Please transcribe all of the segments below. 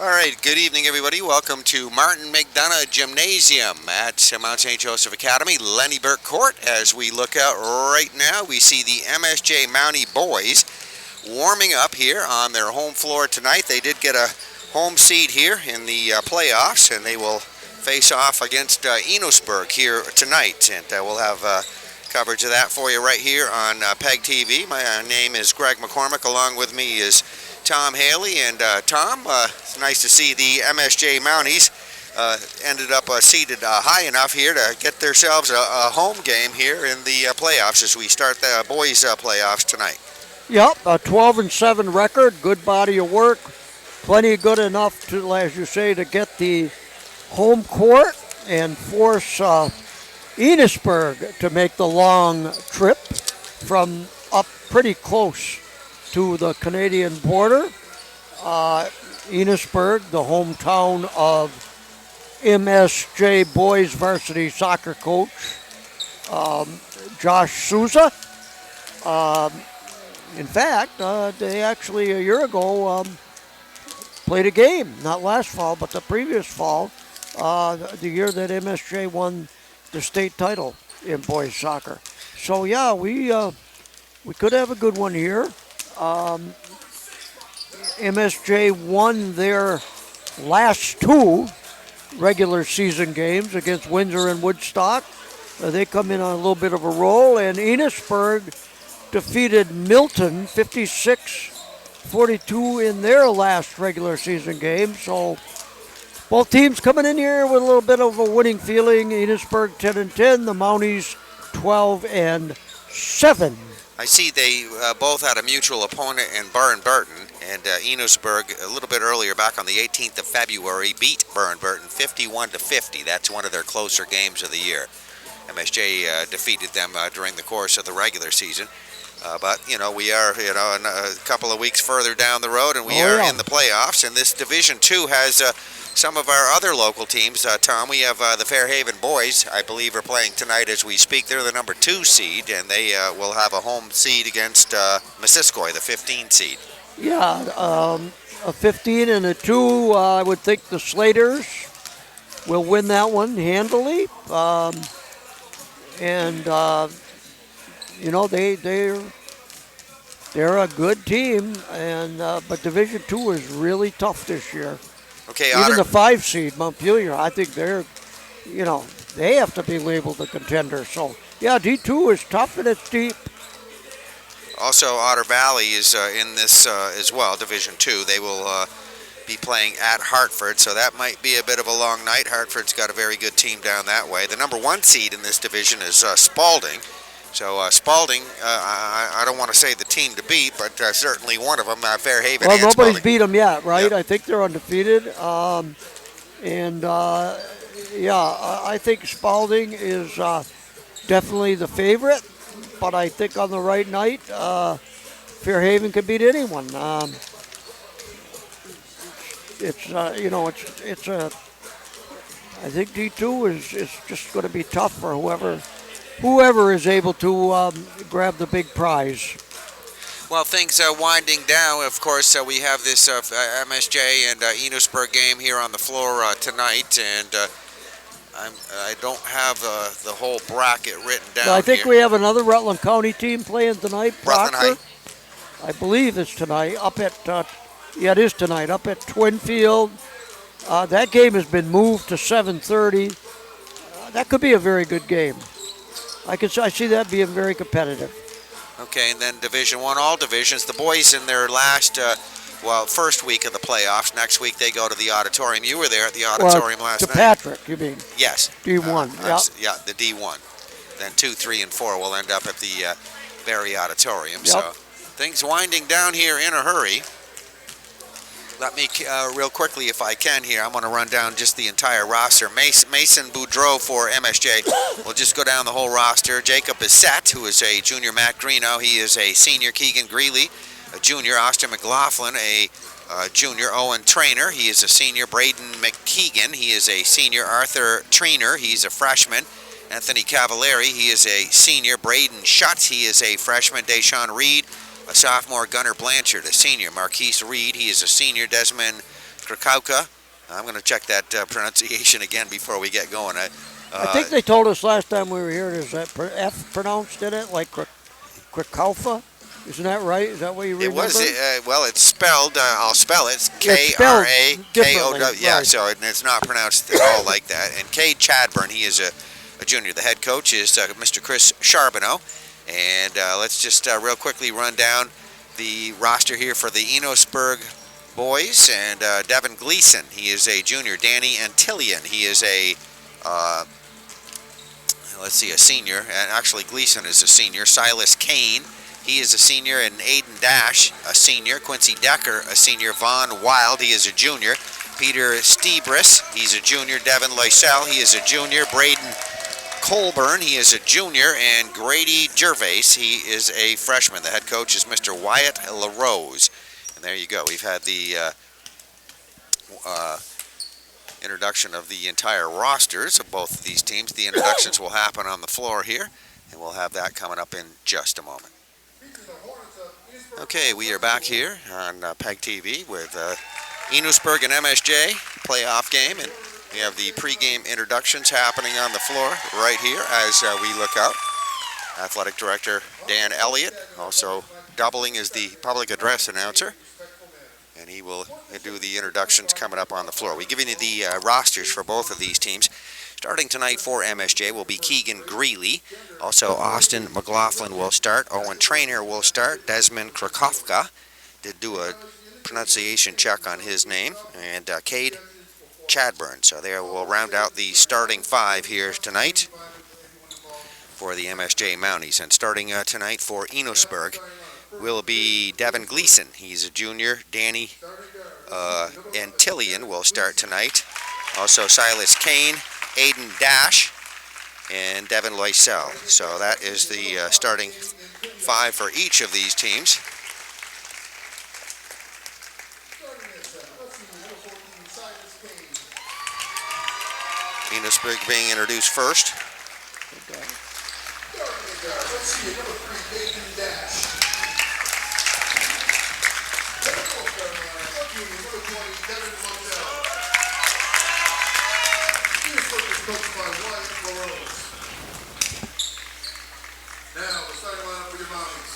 All right, good evening, everybody. Welcome to Martin McDonough Gymnasium at Mount St. Joseph Academy, Lenny Burke Court. As we look out right now, we see the MSJ Mountie boys warming up here on their home floor tonight. They did get a home seed here in the playoffs, and they will face off against Enosburgh here tonight. And we'll have coverage of that for you right here on PEGTV. My name is Greg McCormick. Along with me is Tom Haley. And Tom, it's nice to see the MSJ Mounties ended up seated high enough here to get themselves a home game here in the playoffs as we start the boys' playoffs tonight. Yep, a 12-7 record, good body of work, plenty good enough to, as you say, to get the home court and force Enosburgh to make the long trip from up pretty close to the Canadian border. Enosburgh, the hometown of MSJ boys varsity soccer coach Josh Souza. In fact, they actually a year ago played a game, not last fall, but the previous fall, the year that MSJ won the state title in boys soccer. So yeah, we could have a good one here. MSJ won their last two regular season games against Windsor and Woodstock. They come in on a little bit of a roll, and Enosburgh defeated Milton 56-42 in their last regular season game. So both teams coming in here with a little bit of a winning feeling. Enosburgh 10-10, the Mounties 12-7. I see they both had a mutual opponent in Burton, and Enosburgh a little bit earlier, back on the 18th of February, beat Burton 51-50. That's one of their closer games of the year. MSJ defeated them during the course of the regular season. But, we are, a couple of weeks further down the road, and we are in the playoffs. And this Division II has some of our other local teams. Tom, we have the Fairhaven boys, I believe, are playing tonight as we speak. They're the number 2 seed, and they will have a home seed against Missisquoi, the 15 seed. Yeah, a 15 and a 2. I would think the Slaters will win that one handily. They're a good team, and but Division II is really tough this year. Okay, even the 5 seed Montpelier, I think they have to be labeled a contender. So yeah, D2 is tough and it's deep. Also, Otter Valley is in this as well, Division II. They will be playing at Hartford, so that might be a bit of a long night. Hartford's got a very good team down that way. The number 1 seed in this division is Spalding. So Spalding, I don't want to say the team to beat, but certainly one of them, Fairhaven. Well, nobody's Spalding. beat them yet, right? Yep. I think they're undefeated. I think Spalding is definitely the favorite, but I think on the right night, Fairhaven could beat anyone. I think D2 is just going to be tough for whoever is able to grab the big prize. Well, things are winding down. Of course, we have this MSJ and Enosburgh game here on the floor tonight, and I don't have the whole bracket written down. Well, I think here. we have another Rutland County team playing tonight. Rutland Proctor. High. I believe it's tonight. It is tonight. Up at Twinfield. That game has been moved to 7:30. That could be a very good game. I see that being very competitive. Okay, and then Division I, all divisions. The boys in their last, first week of the playoffs. Next week they go to the auditorium. You were there at the auditorium last night. Patrick, you mean? Yes. D1. Yeah, the D1. Then 2, 3, and 4 will end up at the Barry Auditorium. Yep. So things winding down here in a hurry. Let me, real quickly, if I can here, I'm going to run down just the entire roster. Mason Boudreau for MSJ. We'll just go down the whole roster. Jacob Bissett, who is a junior. Matt Greeno, he is a senior. Keegan Greeley, a junior. Austin McLaughlin, a junior. Owen Trainer, he is a senior. Braden McKeegan, he is a senior. Arthur Trainer, he's a freshman. Anthony Cavallari, he is a senior. Braden Schutz, he is a freshman. Deshaun Reed, a sophomore. Gunnar Blanchard, a senior. Marquise Reed, he is a senior. Desmond Krakauka. I'm going to check that pronunciation again before we get going. I think they told us last time we were here, is that F pronounced in it, like Krakalfa? Isn't that right? Is that what you remember? It was, well, it's spelled, I'll spell it. It's It's spelled K-R-A-K-O-W. differently, Yeah, right. so it's not pronounced at all like that. And Cade Chadburn, he is a junior. The head coach is Mr. Chris Charbonneau. And let's just real quickly run down the roster here for the Enosburgh boys. And Devin Gleason, he is a junior. Danny Antillian, he is a, let's see, a senior. And actually, Gleason is a senior. Silas Kane, he is a senior. And Aiden Dash, a senior. Quincy Decker, a senior. Vaughn Wild, he is a junior. Peter Stebris, he's a junior. Devin Lysell, he is a junior. Braden Colburn, he is a junior, and Grady Gervais, he is a freshman. The head coach is Mr. Wyatt LaRose. And there you go. We've had the introduction of the entire rosters of both of these teams. The introductions will happen on the floor here, and we'll have that coming up in just a moment. Okay, we are back here on PEGTV with Enosburgh and MSJ playoff game, and we have the pregame introductions happening on the floor right here as we look out. Athletic Director Dan Elliott also doubling as the public address announcer, and he will do the introductions coming up on the floor. We're giving you the rosters for both of these teams. Starting tonight for MSJ will be Keegan Greeley. Also, Austin McLaughlin will start. Owen Trainer will start. Desmond Krakowka did do a pronunciation check on his name. And Cade Chadburn. So there we'll round out the starting five here tonight for the MSJ Mounties. And starting tonight for Enosburgh will be Devin Gleason. He's a junior. Danny Antillian will start tonight. Also Silas Kane, Aiden Dash, and Devin Lysell. So that is the starting five for each of these teams. Enosburgh being introduced first. Now, the starting lineup for your Mounties.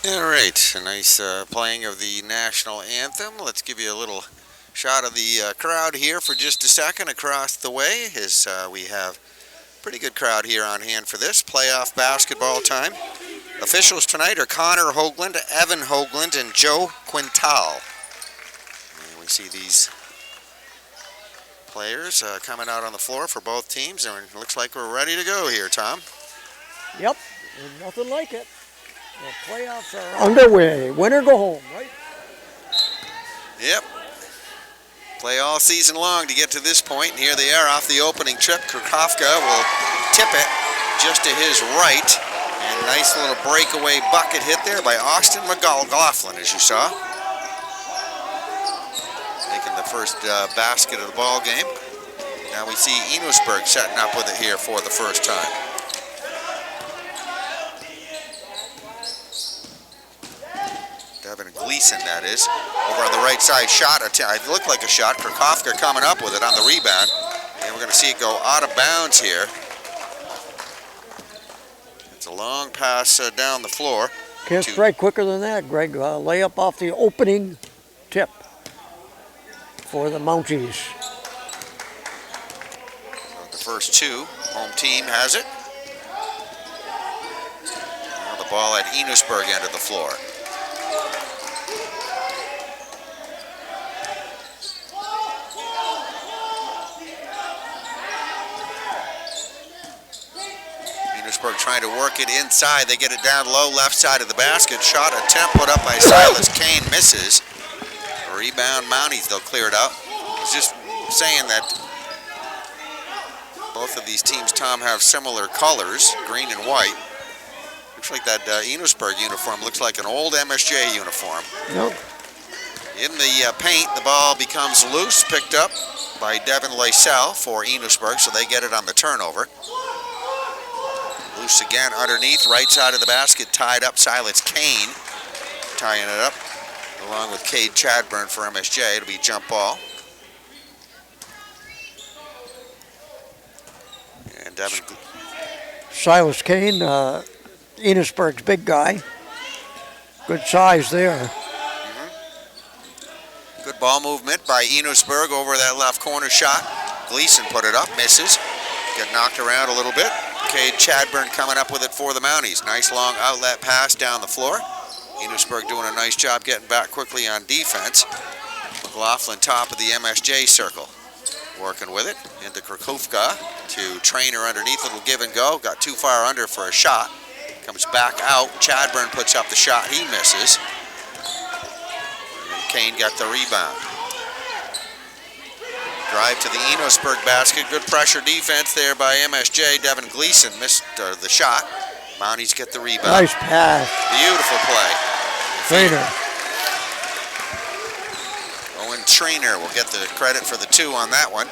All right, a nice playing of the national anthem. Let's give you a little shot of the crowd here for just a second across the way, as we have a pretty good crowd here on hand for this playoff basketball time. Officials tonight are Connor Hoagland, Evan Hoagland, and Joe Quintal. And we see these players coming out on the floor for both teams, and it looks like we're ready to go here, Tom. Yep, there's nothing like it. The playoffs are underway. Win or go home, right? Yep. Play all season long to get to this point, and here they are off the opening trip. Krakowka will tip it just to his right. And nice little breakaway bucket hit there by Austin McLaughlin, as you saw. Making the first basket of the ball game. Now we see Enosburgh setting up with it here for the first time. Devin Gleason, that is. Over on the right side, shot. It looked like a shot. Krakowka coming up with it on the rebound. And we're going to see it go out of bounds here. It's a long pass down the floor. Can't strike quicker than that, Greg. Layup off the opening tip for the Mounties. So the first two, home team has it. Now the ball at Enosburgh end of the floor. Enosburgh trying to work it inside. They get it down low, left side of the basket. Shot attempt put up by Silas Kane, misses. Rebound Mounties, they'll clear it out. I was just saying that both of these teams, Tom, have similar colors, green and white. Looks like that Enosburgh uniform looks like an old MSJ uniform. Nope. In the paint, the ball becomes loose, picked up by Devin Lysell for Enosburgh, so they get it on the turnover. Loose again underneath, right side of the basket, tied up. Silas Kane tying it up, along with Cade Chadburn for MSJ. It'll be jump ball. And Devin. Silas Kane, Enosburgh's big guy. Good size there. Good ball movement by Enosburgh over that left corner shot. Gleason put it up, misses. Get knocked around a little bit. Cade Chadburn coming up with it for the Mounties. Nice long outlet pass down the floor. Enosburgh doing a nice job getting back quickly on defense. McLaughlin top of the MSJ circle. Working with it into Krakowka to Trainer underneath. Little give and go. Got too far under for a shot. Comes back out. Chadburn puts up the shot. He misses. And Kane got the rebound. Drive to the Enosburgh basket. Good pressure defense there by MSJ. Devin Gleason missed the shot. Mounties get the rebound. Nice pass. Beautiful play. Trainer. Owen Trainer will get the credit for the two on that one.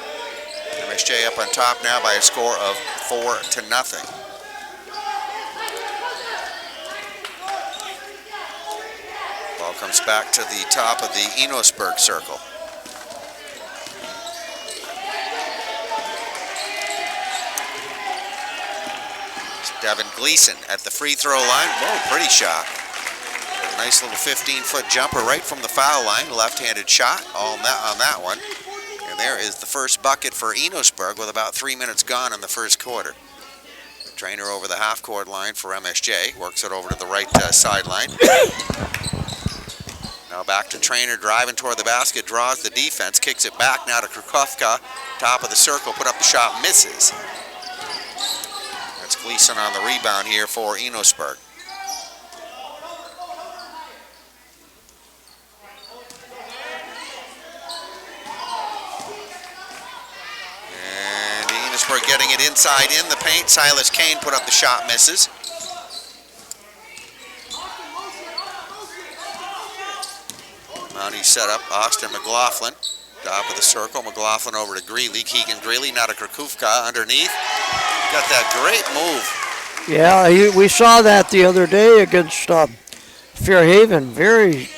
MSJ up on top now by a score of 4-0. Ball comes back to the top of the Enosburgh circle. Devin Gleason at the free throw line. Whoa, pretty shot. A nice little 15-foot jumper right from the foul line. Left-handed shot on that one. And there is the first bucket for Enosburgh with about 3 minutes gone in the first quarter. Trainer over the half-court line for MSJ. Works it over to the right sideline. Now back to Trainer driving toward the basket. Draws the defense. Kicks it back now to Krakowka. Top of the circle. Put up the shot. Misses. That's Gleason on the rebound here for Enosburgh. And Enosburgh getting it inside in the paint. Silas Kane put up the shot, misses. Mounties set up Austin McLaughlin. Top of the circle. McLaughlin over to Greeley. Keegan Greeley now to Krakowka underneath. Got that great move. Yeah, we saw that the other day against Fairhaven. Very,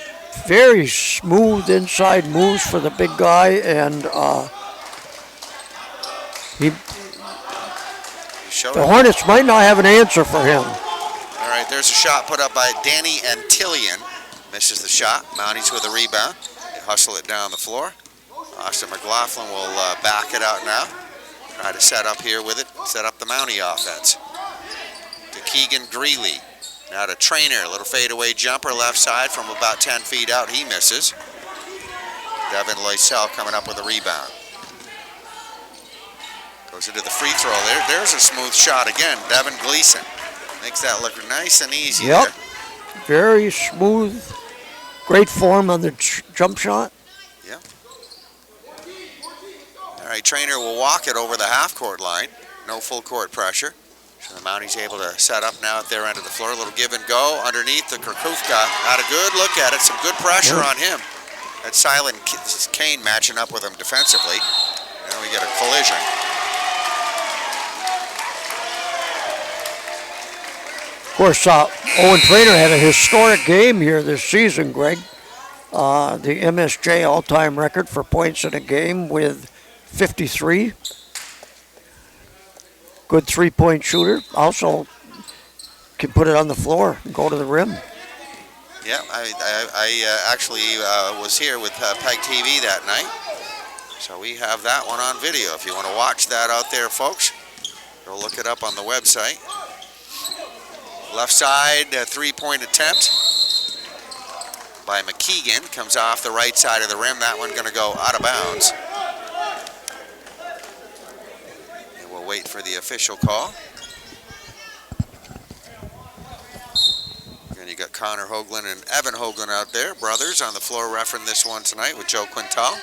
very smooth inside moves for the big guy, and the Hornets might not have an answer for him. All right, right, there's a shot put up by Danny Antillian. Misses the shot. Mounties with a rebound. They hustle it down the floor. Austin McLaughlin will back it out now. Try to set up here with it. Set up the Mountie offense. To Keegan Greeley. Now to Trainer. A little fadeaway jumper left side from about 10 feet out. He misses. Devin Loisel coming up with a rebound. Goes into the free throw. There's a smooth shot again. Devin Gleason makes that look nice and easy. Yep. There. Very smooth. Great form on the jump shot. Yeah. All right, Trainer will walk it over the half-court line. No full court pressure. So the Mounties able to set up now at their end of the floor. A little give and go underneath the Krakufka. Had a good look at it. Some good pressure on him. That's Silent Kane matching up with him defensively. Now we get a collision. Of course, Owen Trainer had a historic game here this season, Greg. The MSJ all-time record for points in a game with 53. Good three-point shooter. Also can put it on the floor and go to the rim. Yeah, I actually was here with PEGTV that night. So we have that one on video. If you want to watch that out there, folks, go look it up on the website. Left side, three-point attempt by McKeegan. Comes off the right side of the rim. That one going to go out of bounds. And we'll wait for the official call. And you got Connor Hoagland and Evan Hoagland out there, brothers, on the floor refereeing this one tonight with Joe Quintal.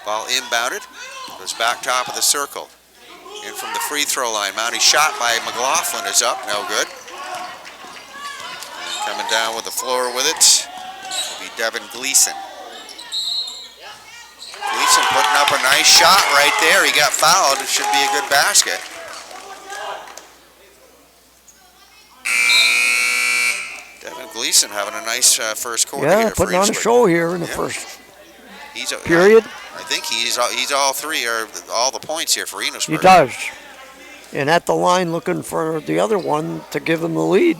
Ball inbounded. Goes back top of the circle. In from the free throw line. Mountie shot by McLaughlin is up. No good. Coming down with the floor with it will be Devin Gleason. Gleason putting up a nice shot right there. He got fouled. It should be a good basket. Devin Gleason having a nice first quarter here. Yeah, putting on a show here in the first period. I think he's all three, or all the points here for Enosburgh. He does. And at the line looking for the other one to give him the lead.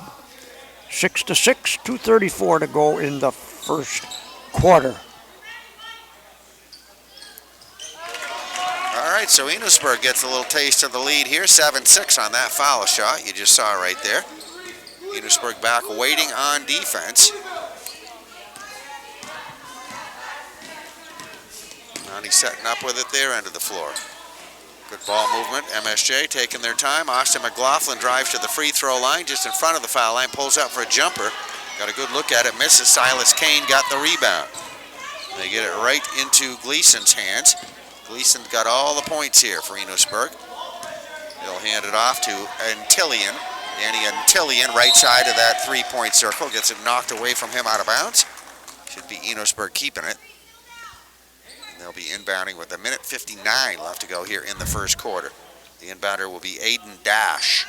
6-6, 2:34 to go in the first quarter. All right, so Enosburgh gets a little taste of the lead here. 7-6 on that foul shot you just saw right there. Enosburgh back waiting on defense. Mountie setting up with it there, end of the floor. Good ball movement. MSJ taking their time. Austin McLaughlin drives to the free throw line just in front of the foul line. Pulls up for a jumper. Got a good look at it. Misses. Silas Kane got the rebound. They get it right into Gleason's hands. Gleason's got all the points here for Enosburgh. They'll hand it off to Antillian. Danny Antillian, right side of that three-point circle. Gets it knocked away from him out of bounds. Should be Enosburgh keeping it. They'll be inbounding with 1:59 left to go here in the first quarter. The inbounder will be Aiden Dash.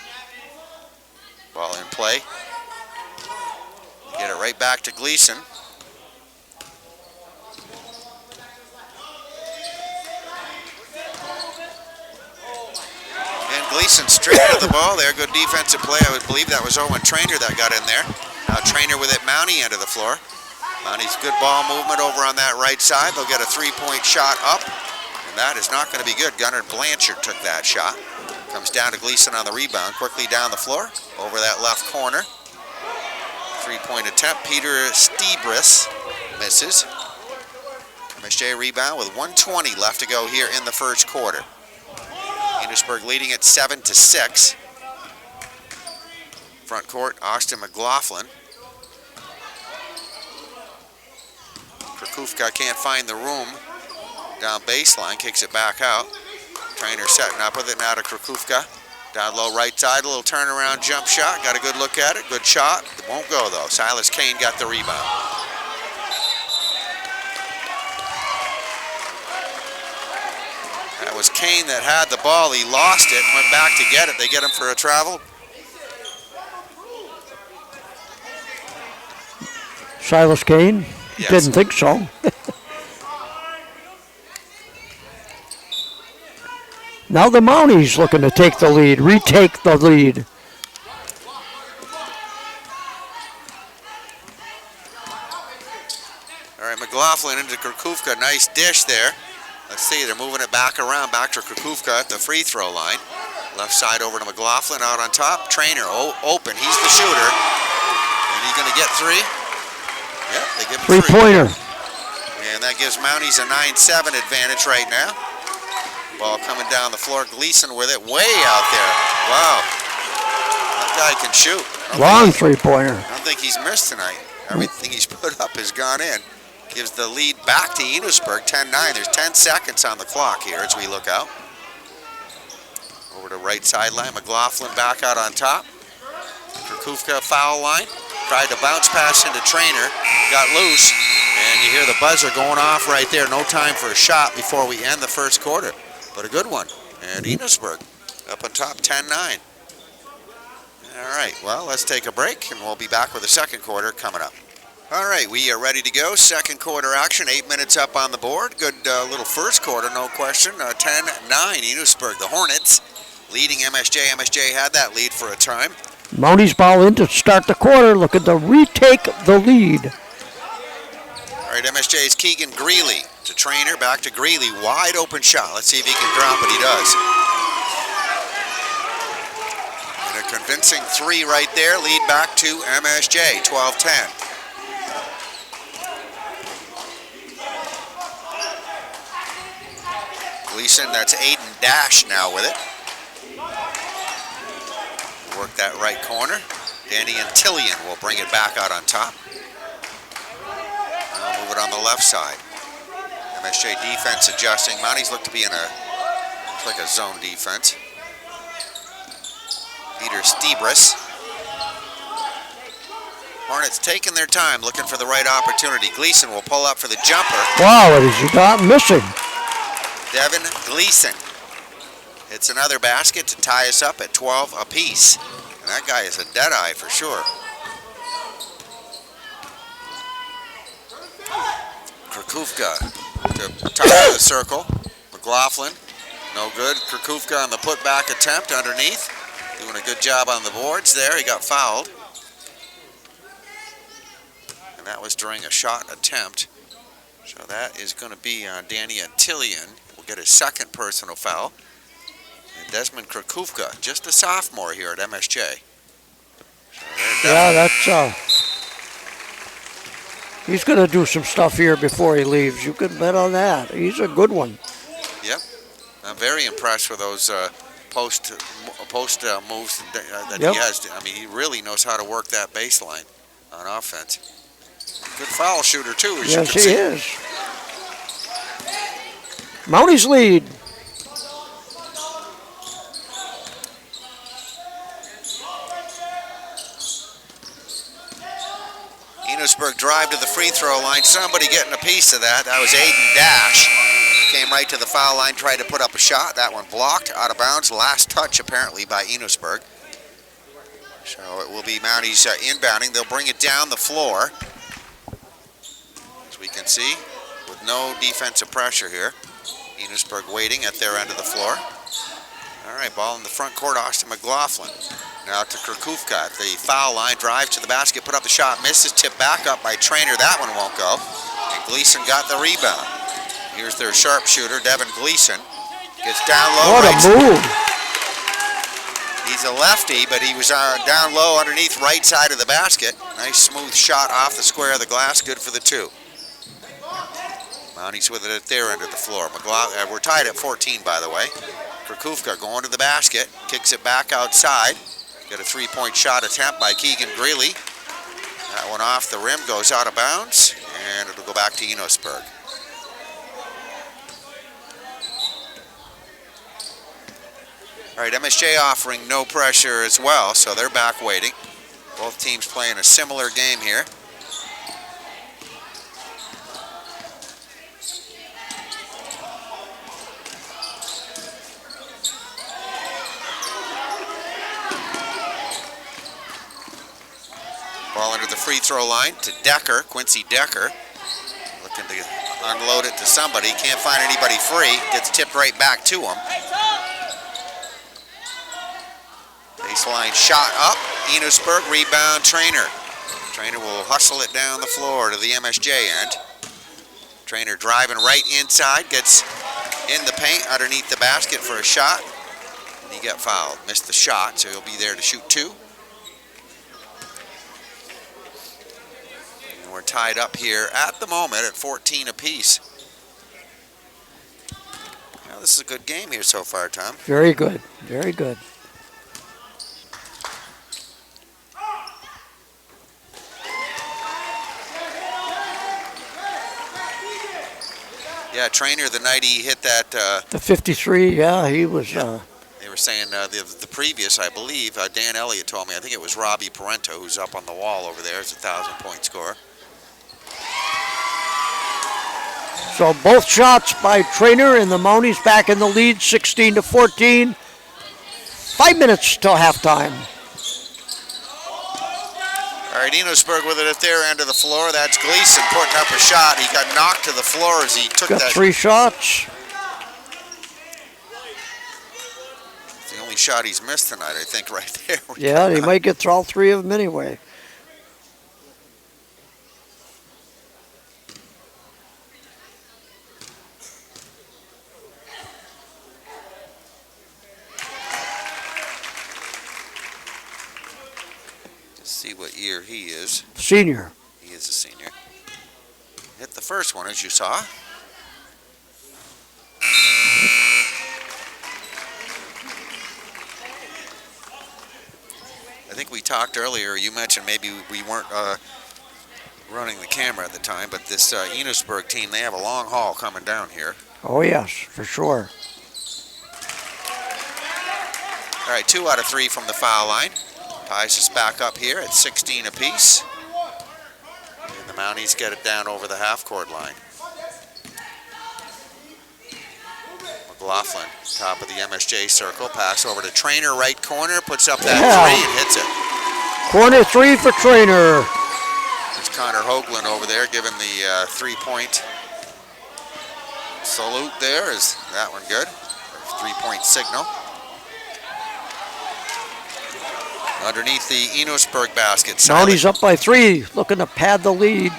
Ball in play. Get it right back to Gleason. And Gleason straight to the ball there. Good defensive play. I would believe that was Owen Trainer that got in there. Now Trainer with it, Mountie end of the floor. Mountie's good ball movement over on that right side. They'll get a three-point shot up, and that is not going to be good. Gunnar Blanchard took that shot. Comes down to Gleason on the rebound. Quickly down the floor, over that left corner. Three-point attempt. Peter Stebris misses. MSJ rebound with 1:20 left to go here in the first quarter. Enosburgh leading at 7-6. Front court, Austin McLaughlin. Krakufka can't find the room down baseline, kicks it back out. Trainer setting up with it now to Krakufka. Down low right side, a little turnaround jump shot. Got a good look at it, good shot. It won't go though. Silas Kane got the rebound. That was Kane that had the ball. He lost it and went back to get it. They get him for a travel. Silas Kane? Yes. Didn't think so. Now the Mounties looking to take the lead, retake the lead. McLaughlin into Krakufka. Nice dish there. Let's see, they're moving it back around, back to Krakufka at the free throw line. Left side over to McLaughlin, out on top. Trainer open, he's the shooter. And he's going to get three. Yep, they give him Three-pointer. And that gives Mounties a 9-7 advantage right now. Ball coming down the floor. Gleason with it way out there. Wow. That guy can shoot. Long three-pointer. I don't think he's missed tonight. Everything he's put up has gone in. Gives the lead back to Enosburgh, 10-9. There's 10 seconds on the clock here as we look out. Over to right sideline. McLaughlin back out on top. Krakufka foul line. Tried to bounce pass into Trainer. Got loose. And you hear the buzzer going off right there. No time for a shot before we end the first quarter. But a good one. And Enosburgh up on top, 10-9. All right, well, let's take a break, and we'll be back with the second quarter coming up. All right, we are ready to go. Second quarter action, 8 minutes up on the board. Good little first quarter, no question. 10-9, Enosburgh, the Hornets, leading MSJ. MSJ had that lead for a time. Mounties ball in to start the quarter, looking to retake the lead. All right, MSJ's Keegan Greeley to Trainer, back to Greeley, wide open shot. Let's see if he can drop it. He does. And a convincing three right there, lead back to MSJ, 12-10. Gleason, that's Aiden Dash now with it. Work that right corner. Danny Antillion will bring it back out on top. Now move it on the left side. MSJ defense adjusting. Mounties look to be in looks like a zone defense. Peter Stebris. Hornets taking their time, looking for the right opportunity. Gleason will pull up for the jumper. Wow, what is he got missing? Devin Gleason hits another basket to tie us up at 12 apiece. And that guy is a deadeye for sure. Krakufka to top of the circle. McLaughlin, no good. Krakufka on the putback attempt underneath. Doing a good job on the boards there. He got fouled. And that was during a shot attempt. So that is going to be on Danny Antillion. Will get his second personal foul. And Desmond Krakufka, just a sophomore here at MSJ. So yeah, that's he's going to do some stuff here before he leaves. You can bet on that. He's a good one. Yep. I'm very impressed with those post moves that he has. I mean, he really knows how to work that baseline on offense. Good foul shooter, too, as yes, you can see. Yes, he is. Mounties lead. Enosburgh drive to the free throw line. Somebody getting a piece of that. That was Aiden Dash. Came right to the foul line, tried to put up a shot. That one blocked, out of bounds. Last touch, apparently, by Enosburgh. So it will be Mounties inbounding. They'll bring it down the floor. As we can see, with no defensive pressure here. Enosburgh waiting at their end of the floor. All right, ball in the front court, Austin McLaughlin. Now to Krakufka at the foul line, drives to the basket, put up the shot, misses, tip back up by Trainer. That one won't go. And Gleason got the rebound. Here's their sharpshooter, Devin Gleason. Gets down low. What a move. He's a lefty, but he was down low underneath right side of the basket. Nice smooth shot off the square of the glass, good for the two. Mounties with it at their end of the floor. We're tied at 14, by the way. Krakufka going to the basket, kicks it back outside. Got a three-point shot attempt by Keegan Greeley. That one off the rim, goes out of bounds, and it'll go back to Enosburgh. All right, MSJ offering no pressure as well, so they're back waiting. Both teams playing a similar game here. Ball under the free throw line to Decker, Quincy Decker. Looking to unload it to somebody. Can't find anybody free. Gets tipped right back to him. Baseline shot up. Enosburgh, rebound Trainer. Trainer will hustle it down the floor to the MSJ end. Trainer driving right inside, gets in the paint underneath the basket for a shot. And he got fouled, missed the shot, so he'll be there to shoot 2. And we're tied up here at the moment at 14 apiece. Well, this is a good game here so far, Tom. Very good, very good. Yeah, Trainer, the night he hit that... the 53, yeah, he was... Yeah. They were saying the previous, I believe, Dan Elliott told me, I think it was Robbie Parento, who's up on the wall over there as a 1,000-point scorer. So both shots by Trainer, and the Mounties back in the lead, 16-14. 5 minutes till halftime. All right, Enosburgh with it at their end of the floor. That's Gleason putting up a shot. He got knocked to the floor as he took Got that. 3 shots. It's the only shot he's missed tonight, I think, right there. Yeah, he might get all 3 of them anyway. See what year he is. Senior. He is a senior. Hit the first one, as you saw. I think we talked earlier, you mentioned maybe we weren't running the camera at the time, but this Enosburgh team, they have a long haul coming down here. Oh, yes, for sure. All right, 2 out of 3 from the foul line. Ties us back up here at 16 apiece. And the Mounties get it down over the half-court line. McLaughlin, top of the MSJ circle. Pass over to Trainer, right corner. Puts up that 3 and hits it. Corner 3 for Trainer. There's Connor Hoagland over there giving the 3-point salute there. Is that one good? 3-point signal. Underneath the Enosburgh basket. Mounties up by 3, looking to pad the lead.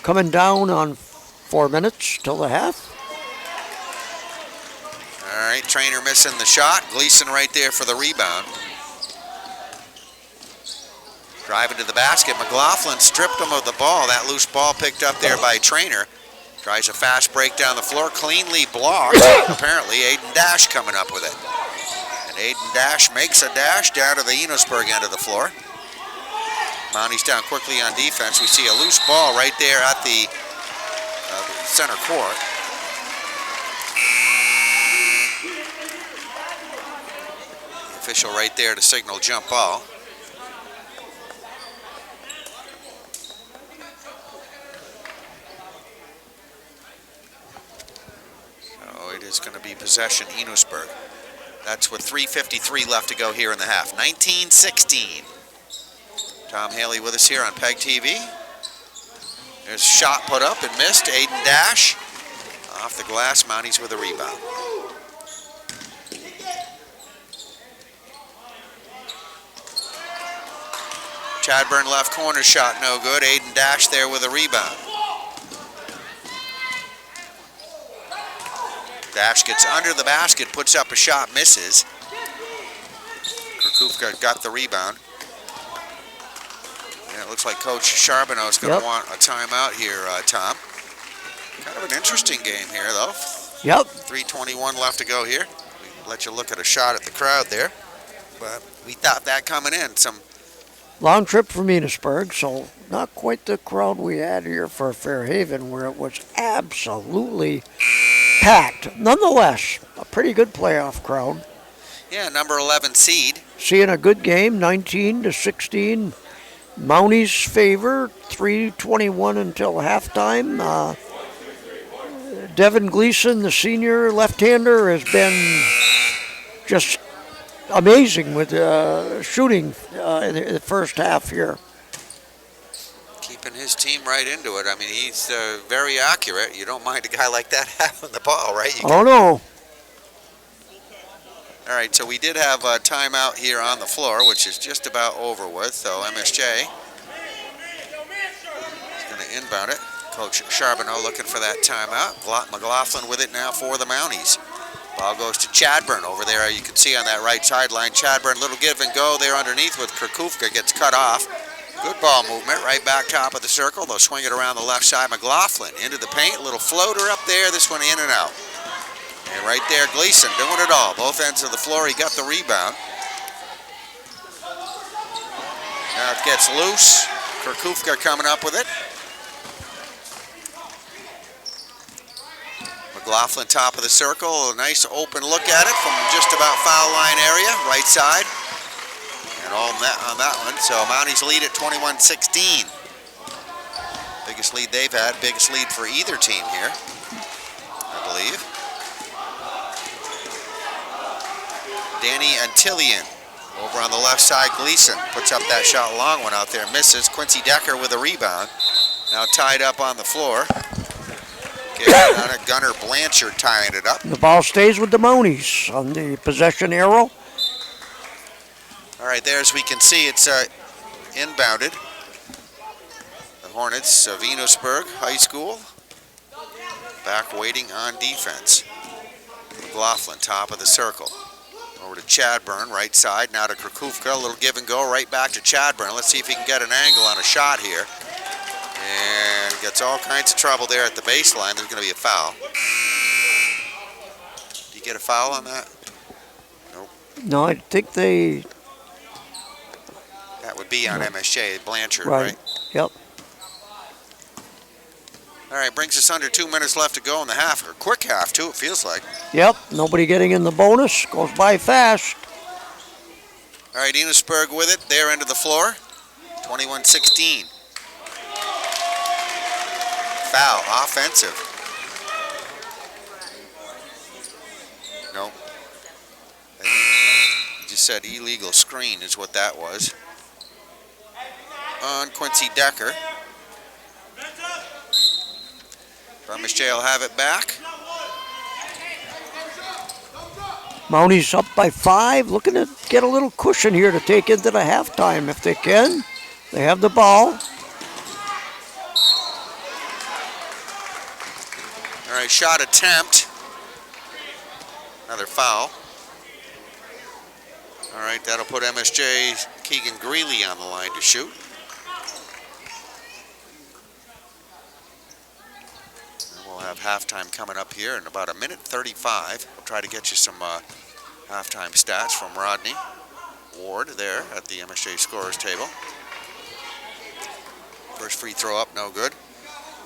Coming down on 4 minutes till the half. All right, Trainer missing the shot. Gleason right there for the rebound. Driving to the basket. McLaughlin stripped him of the ball. That loose ball picked up there by Trainer. Tries a fast break down the floor. Cleanly blocked. Apparently, Aiden Dash coming up with it. Aiden Dash makes a dash down to the Enosburgh end of the floor. Mounties down quickly on defense. We see a loose ball right there at the center court. The official right there to signal jump ball. So it is going to be possession Enosburgh. That's with 3:53 left to go here in the half. 19-16. Tom Haley with us here on PEGTV. There's a shot put up and missed. Aiden Dash off the glass. Mounties with a rebound. Chadburn left corner shot no good. Aiden Dash there with a rebound. Dash gets under the basket, puts up a shot, misses. Krakufka got the rebound. And it looks like Coach Charbonneau is going to want a timeout here, Tom. Kind of an interesting game here, though. Yep. 3:21 left to go here. We let you look at a shot at the crowd there. But we thought that coming in. Some long trip from Enosburgh, so not quite the crowd we had here for Fairhaven, where it was absolutely packed. Nonetheless, a pretty good playoff crowd. Yeah, number 11 seed. Seeing a good game, 19-16. Mounties favor, 3:21 until halftime. Devin Gleason, the senior left-hander, has been just amazing with shooting in the first half here. Keeping his team right into it. I mean, he's very accurate. You don't mind a guy like that having the ball, right? Oh, no. All right, so we did have a timeout here on the floor, which is just about over with. So MSJ is going to inbound it. Coach Charbonneau looking for that timeout. McLaughlin with it now for the Mounties. Ball goes to Chadburn over there. You can see on that right sideline. Chadburn, little give and go there underneath with Kirkufka, gets cut off. Good ball movement right back top of the circle. They'll swing it around the left side. McLaughlin into the paint. Little floater up there. This one in and out. And right there, Gleason doing it all. Both ends of the floor. He got the rebound. Now it gets loose. Kirkufka coming up with it. McLaughlin top of the circle. A nice open look at it from just about foul line area, right side. And all net on that one. So Mounties lead at 21-16. Biggest lead they've had. Biggest lead for either team here, I believe. Danny Antillian over on the left side. Gleason puts up that shot, long one out there, misses. Quincy Decker with a rebound. Now tied up on the floor. Getting it on it. Gunnar Blanchard tying it up. The ball stays with the Mounties on the possession arrow. All right, there as we can see, it's inbounded. The Hornets of Enosburgh High School back waiting on defense. McLaughlin top of the circle. Over to Chadburn, right side, now to Kirkufka. A little give and go right back to Chadburn. Let's see if he can get an angle on a shot here. And gets all kinds of trouble there at the baseline. There's going to be a foul. Did you get a foul on that? Nope. No, I think they... That would be on MSJ, Blanchard, right? Yep. All right, brings us under 2 minutes left to go in the half, or quick half too, it feels like. Yep, nobody getting in the bonus. Goes by fast. All right, Enosburgh with it, their end of the floor, 21-16. Foul, offensive. Nope. You just said illegal screen is what that was. On Quincy Decker. MSJ will have it back. Mounties up by 5, looking to get a little cushion here to take into the halftime if they can. They have the ball. All right, shot attempt. Another foul. All right, that'll put MSJ's Keegan Greeley on the line to shoot. We'll have halftime coming up here in about 1:35. We'll try to get you some halftime stats from Rodney Ward there at the MSJ scorers table. First free throw up, no good.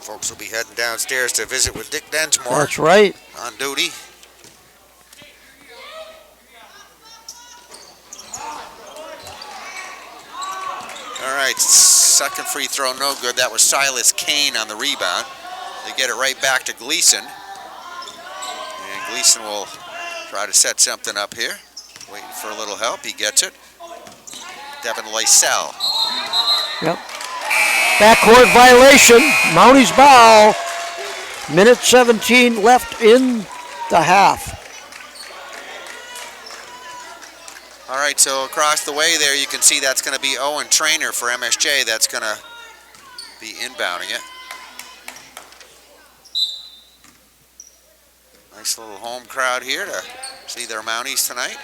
Folks will be heading downstairs to visit with Dick Densmore. That's right. On duty. All right, second free throw, no good. That was Silas Kane on the rebound. They get it right back to Gleason. And Gleason will try to set something up here. Waiting for a little help. He gets it. Devin Lysell. Yep. Backcourt violation. Mounties ball. Minute 17 left in the half. All right, so across the way there, you can see that's going to be Owen Trainer for MSJ. That's going to be inbounding it. Nice little home crowd here to see their Mounties tonight.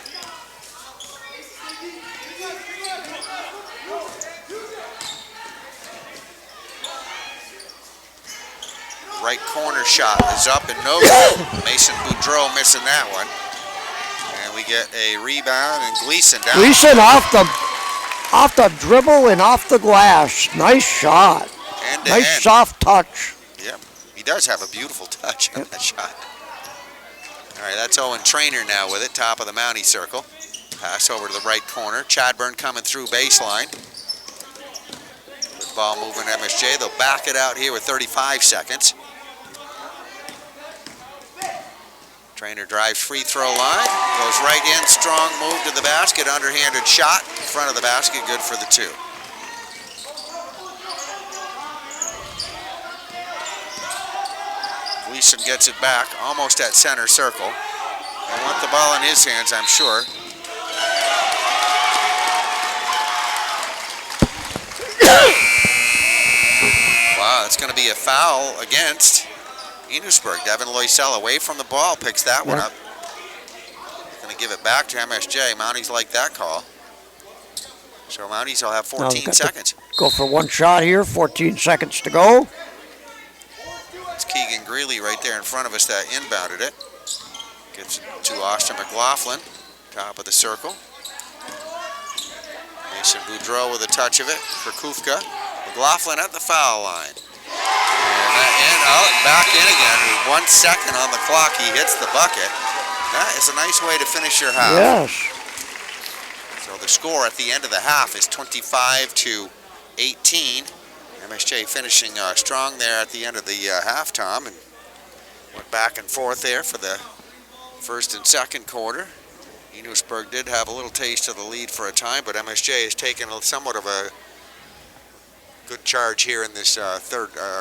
Right corner shot is up and no good. Mason Boudreau missing that one. And we get a rebound and Gleason down. Gleason off the dribble and off the glass. Nice shot. End to nice end. Soft touch. Yep, he does have a beautiful touch on that shot. All right, that's Owen Trainer now with it, top of the Mountie circle. Pass over to the right corner. Chadburn coming through baseline. Good ball moving MSJ. They'll back it out here with 35 seconds. Trainer drives free throw line. Goes right in, strong move to the basket. Underhanded shot in front of the basket, good for the two. Gleason gets it back, almost at center circle. They want the ball in his hands, I'm sure. Wow, it's going to be a foul against Enosburgh. Devin Loisel away from the ball, picks that one up. Going to give it back to MSJ. Mounties like that call. So Mounties will have 14 seconds. Go for one shot here, 14 seconds to go. It's Keegan Greeley right there in front of us that inbounded it. Gives it to Austin McLaughlin, top of the circle. Mason Boudreau with a touch of it for Kufka. McLaughlin at the foul line. And out, back in again. With 1 second on the clock, he hits the bucket. That is a nice way to finish your half. Yes. So the score at the end of the half is 25-18. MSJ finishing strong there at the end of the half, Tom, and went back and forth there for the first and second quarter. Enosburgh did have a little taste of the lead for a time, but MSJ has taken somewhat of a good charge here in this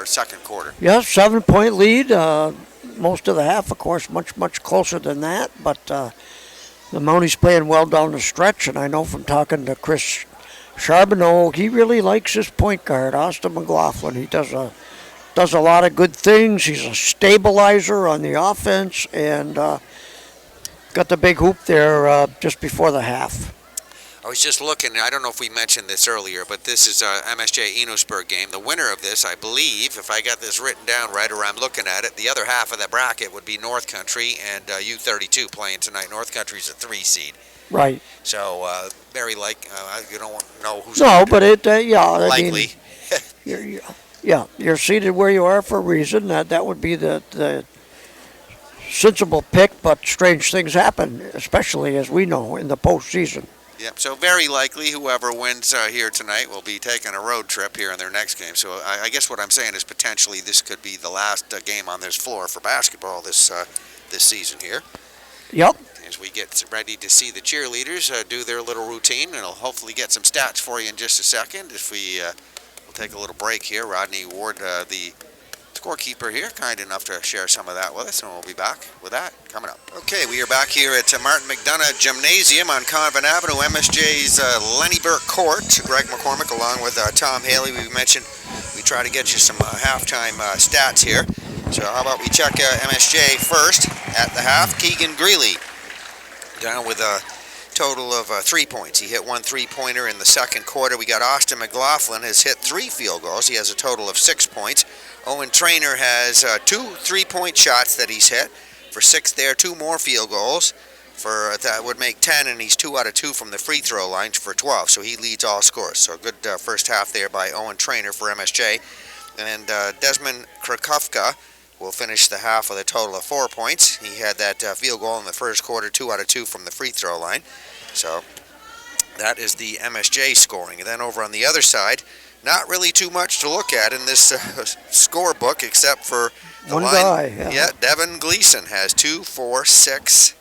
second quarter. Yes, 7-point lead. Most of the half, of course, much closer than that, but the Mounties playing well down the stretch, and I know from talking to Chris Charbonneau, he really likes his point guard, Austin McLaughlin. He does a lot of good things. He's a stabilizer on the offense, and got the big hoop there just before the half. I was just looking, I don't know if we mentioned this earlier, but this is a MSJ Enosburgh game. The winner of this, I believe, if I got this written down right or I'm looking at it, the other half of the bracket would be North Country and U32 playing tonight. North Country's a 3 seed. Right. So very you don't know who's but likely. I mean, you're seated where you are for a reason. That would be the sensible pick, but strange things happen, especially as we know in the postseason. Yep, so very likely whoever wins here tonight will be taking a road trip here in their next game. So I guess what I'm saying is potentially this could be the last game on this floor for basketball this season here. Yep. As we get ready to see the cheerleaders do their little routine, and I'll hopefully get some stats for you in just a second. If we'll take a little break here. Rodney Ward, the scorekeeper here, kind enough to share some of that with us, and we'll be back with that coming up. Okay, we are back here at Martin McDonough Gymnasium on Convent Avenue, MSJ's Lenny Burke Court. Greg McCormick along with Tom Haley. We mentioned we try to get you some halftime stats here. So how about we check MSJ first at the half. Keegan Greeley down with a total of 3 points. He hit 1 3-pointer in the second quarter. We got Austin McLaughlin has hit 3 field goals. He has a total of 6 points. Owen Traynor has 2 3-point shots that he's hit for 6 there, 2 more field goals. That would make 10, and he's 2 out of 2 from the free throw line for 12. So he leads all scores. So a good first half there by Owen Traynor for MSJ. And Desmond Krakowka will finish the half with a total of 4 points. He had that field goal in the first quarter, 2 out of 2 from the free throw line. So that is the MSJ scoring. And then over on the other side, not really too much to look at in this scorebook except for the one line. Guy, yeah, Devin Gleason has 2, 4, 6,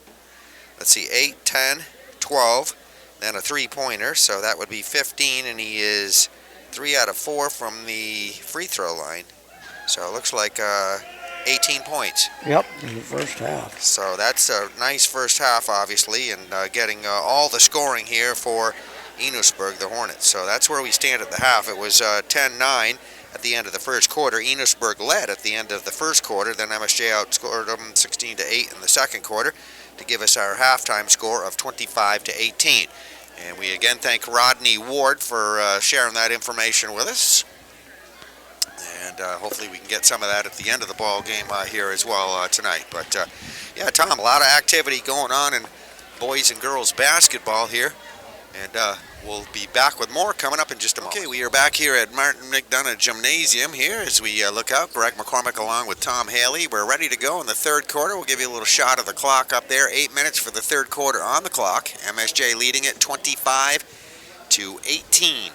8, 10, 12, then a 3-pointer. So that would be 15, and he is 3 out of 4 from the free throw line. So it looks like 18 points. Yep, in the first half. So that's a nice first half, obviously, and getting all the scoring here for Enosburgh, the Hornets. So that's where we stand at the half. It was 10-9 at the end of the first quarter. Enosburgh led at the end of the first quarter. Then MSJ outscored them 16-8 in the second quarter to give us our halftime score of 25-18. And we again thank Rodney Ward for sharing that information with us. And hopefully we can get some of that at the end of the ball game here as well tonight. But yeah, Tom, a lot of activity going on in boys and girls basketball here. And we'll be back with more coming up in just a moment. Okay, we are back here at Martin McDonough Gymnasium here as we look out. Greg McCormick along with Tom Haley. We're ready to go in the third quarter. We'll give you a little shot of the clock up there. 8 minutes for the third quarter on the clock. MSJ leading it 25-18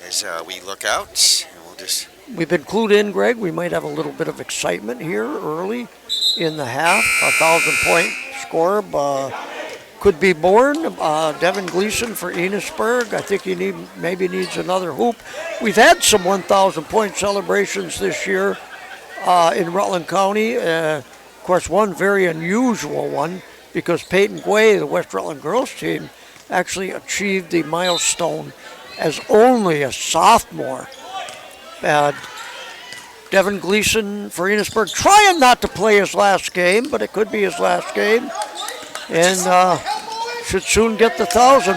as we look out. And we'll just... We've been clued in, Greg. We might have a little bit of excitement here early in the half. 1,000-point score could be born. Devin Gleason for Enosburgh. I think he maybe needs another hoop. We've had some 1,000-point celebrations this year in Rutland County. Of course, one very unusual one because Peyton Guay, the West Rutland girls team, actually achieved the milestone as only a sophomore. Devin Gleason for Enosburgh, trying not to play his last game, but it could be his last game. And should soon get the 1,000.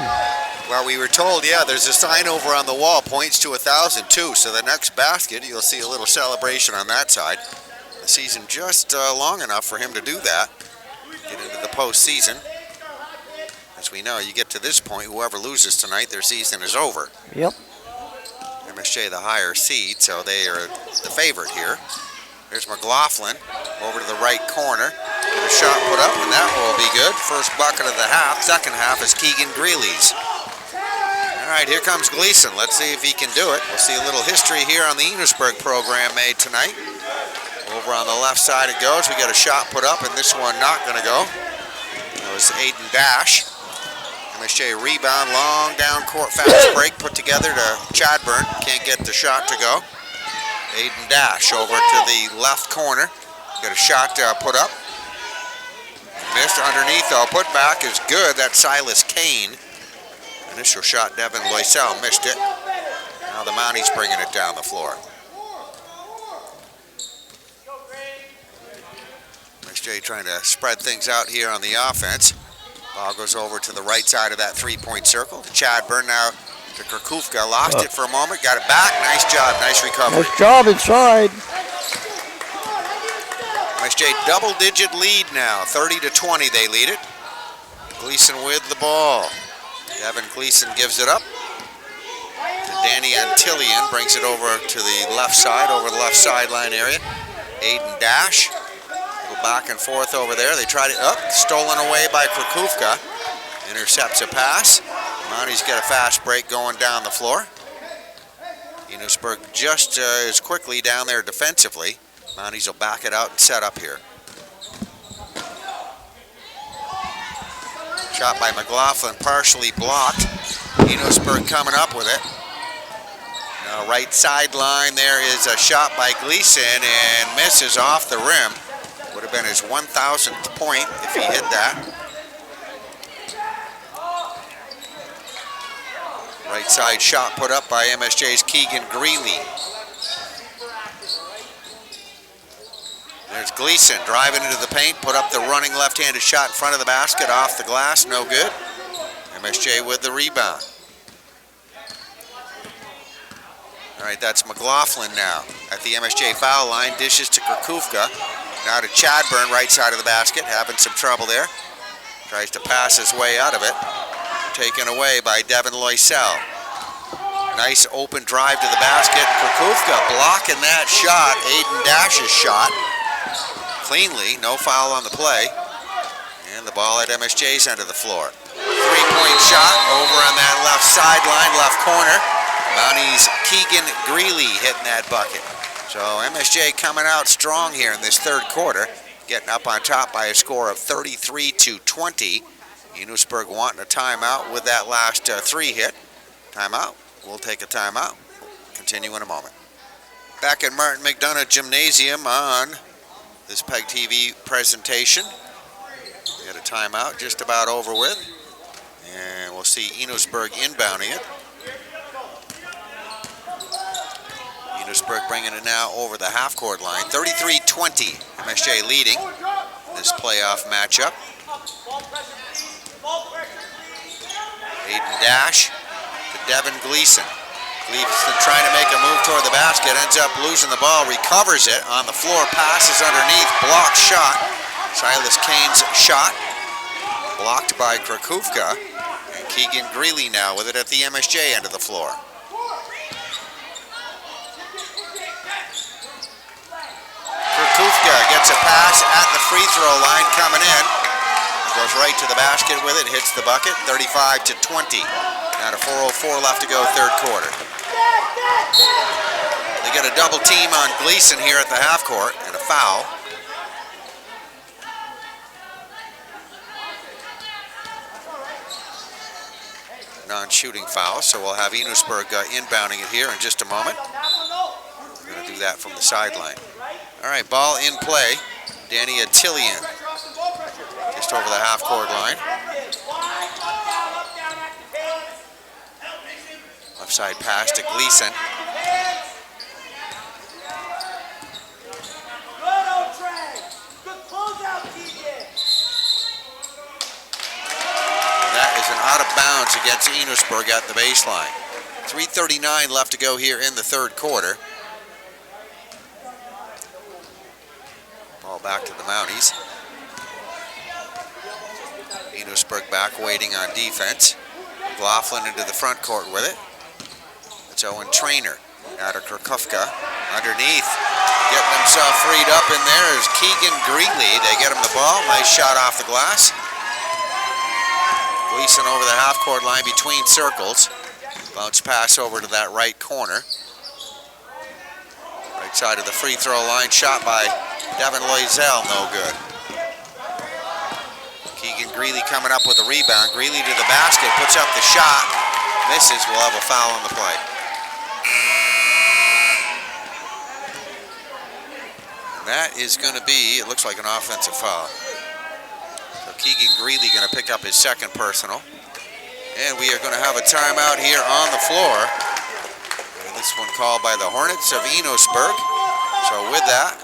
Well, we were told, yeah, there's a sign over on the wall, points to 1,000 too. So the next basket, you'll see a little celebration on that side. The season just long enough for him to do that, get into the postseason. As we know, you get to this point, whoever loses tonight, their season is over. Yep. MSJ the higher seed, so they are the favorite here. There's McLaughlin over to the right corner. Get a shot put up, and that will be good. First bucket of the half. Second half is Keegan Greeley's. All right, here comes Gleason. Let's see if he can do it. We'll see a little history here on the Enosburgh program made tonight. Over on the left side it goes. We got a shot put up, and this one not going to go. That was Aiden Dash. MSJ rebound, long down court fast break put together to Chadburn. Can't get the shot to go. Aiden Dash over to the left corner. Got a shot put up. Missed underneath though. Put back is good. That's Silas Kane. Initial shot, Devin Loisel missed it. Now the Mounties bringing it down the floor. MSJ trying to spread things out here on the offense. Ball goes over to the right side of that three-point circle. To Chadburn now to Krakufka. Lost it for a moment, got it back. Nice job, nice recovery. Nice job inside. MSJ double-digit lead now, 30-20 they lead it. Gleason with the ball. Devin Gleason gives it up to Danny Antillian, brings it over to the left side, over the left sideline area. Aiden Dash, go back and forth over there. They tried it up, stolen away by Krakufka. Intercepts a pass. Mounties got a fast break going down the floor. Enosburgh just as quickly down there defensively. Mounties will back it out and set up here. Shot by McLaughlin, partially blocked. Enosburgh coming up with it. Now right sideline, there is a shot by Gleason and misses off the rim. Would have been his 1,000th point if he hit that. Right side shot put up by MSJ's Keegan Greeley. There's Gleason driving into the paint, put up the running left-handed shot in front of the basket, off the glass, no good. MSJ with the rebound. All right, that's McLaughlin now at the MSJ foul line, dishes to Krakufka. Now to Chadburn, right side of the basket, having some trouble there. Tries to pass his way out of it. Taken away by Devin Loisel. Nice open drive to the basket. Krakufka blocking that shot, Aiden Dash's shot. Cleanly, no foul on the play. And the ball at MSJ's end of the floor. Three-point shot over on that left sideline, left corner. Mounties Keegan Greeley hitting that bucket. So MSJ coming out strong here in this third quarter, getting up on top by a score of 33-20. Enosburgh wanting a timeout with that last three hit. Timeout. We'll take a timeout. Continue in a moment. Back at Martin McDonough Gymnasium on this PEGTV presentation. We had a timeout just about over with. And we'll see Enosburgh inbounding it. Enosburgh bringing it now over the half-court line. 33-20, MSJ leading this playoff matchup. Aiden Dash to Devin Gleason. Gleason trying to make a move toward the basket, ends up losing the ball, recovers it on the floor, passes underneath, blocked shot. Silas Kane's shot, blocked by Krakufka. And Keegan Greeley now with it at the MSJ end of the floor. Krakufka gets a pass at the free throw line coming in. Goes right to the basket with it, hits the bucket, 35-20. Now to 4:04 left to go, third quarter. They get a double team on Gleason here at the half court and a foul. Non-shooting foul, so we'll have Enosburgh inbounding it here in just a moment. We're going to do that from the sideline. All right, ball in play. Danny Antillian just over the half-court line. Left side pass to Gleason. out of bounds against Enosburgh at the baseline. 3:39 left to go here in the third quarter. Ball back to the Mounties. Enosburgh back waiting on defense. McLaughlin into the front court with it. It's Owen Trainer out of Krakowka. Underneath, getting himself freed up in there is Keegan Greeley. They get him the ball. Nice shot off the glass. Gleason over the half-court line between circles. Bounce pass over to that right corner. Right side of the free throw line. Shot by Devin Loisel. No good. Keegan Greeley coming up with a rebound. Greeley to the basket. Puts up the shot. Misses. We'll have a foul on the play. That is going to be, it looks like an offensive foul. So Keegan Greeley going to pick up his second personal. And we are going to have a timeout here on the floor. And this one called by the Hornets of Enosburgh. So with that,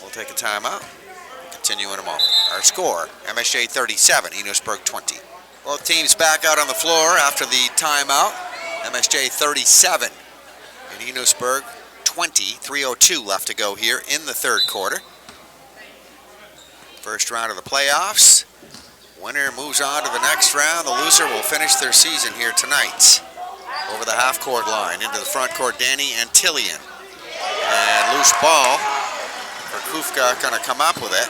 we'll take a timeout. Continue in a moment. Our score, MSJ 37, Enosburgh 20. Both teams back out on the floor after the timeout. MSJ 37 and Enosburgh 20, 3:02 left to go here in the third quarter. First round of the playoffs. Winner moves on to the next round. The loser will finish their season here tonight. Over the half-court line, into the front court, Danny Antillian. And loose ball. Krakowka gonna come up with it.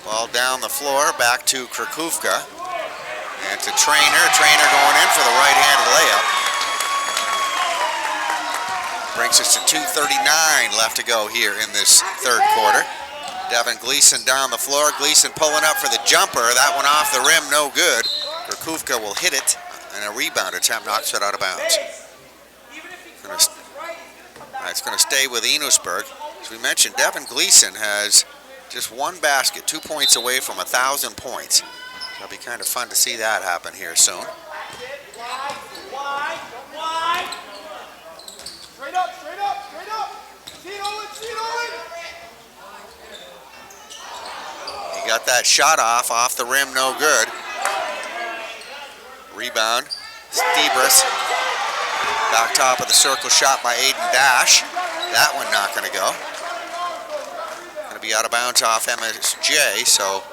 Ball down the floor, back to Krakowka. And to Trainer. Trainer going in for the right-handed layup. Brings us to 2:39 left to go here in this third quarter. Devin Gleason down the floor. Gleason pulling up for the jumper. That one off the rim, no good. Krakowka will hit it, and a rebound attempt knocks it out of bounds. It's going to stay with Enosburgh. As we mentioned, Devin Gleason has just one basket, 2 points away from 1,000 points. It'll be kind of fun to see that happen here soon. He got that shot off the rim, no good. Rebound, Stebris. Back top of the circle shot by Aiden Dash. That one not going to go. Going to be out of bounds off MSJ, so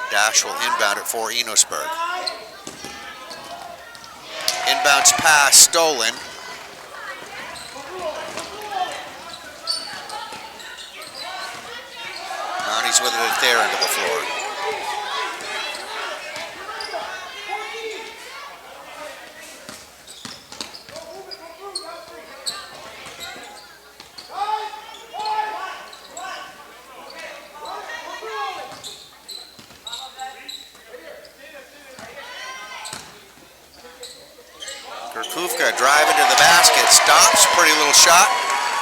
Dash will inbound it for Enosburgh. Inbounds pass stolen. Mounties with it at their end of the floor. Krakowka driving to the basket, stops, pretty little shot,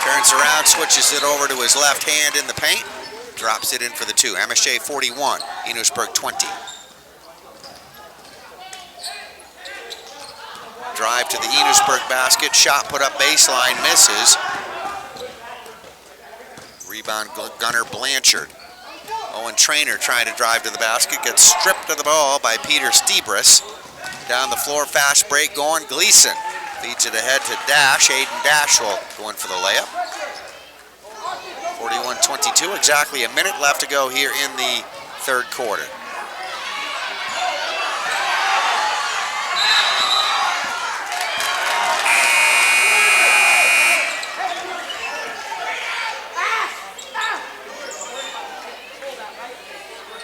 turns around, switches it over to his left hand in the paint, drops it in for the two. MSJ 41, Enosburgh 20. Drive to the Enosburgh basket, shot put up baseline, misses. Rebound Gunnar Blanchard. Owen Trainer trying to drive to the basket, gets stripped of the ball by Peter Stebris. Down the floor, fast break going. Gleason feeds it ahead to Dash. Aiden Dash will go in for the layup. 41-22, exactly a minute left to go here in the third quarter.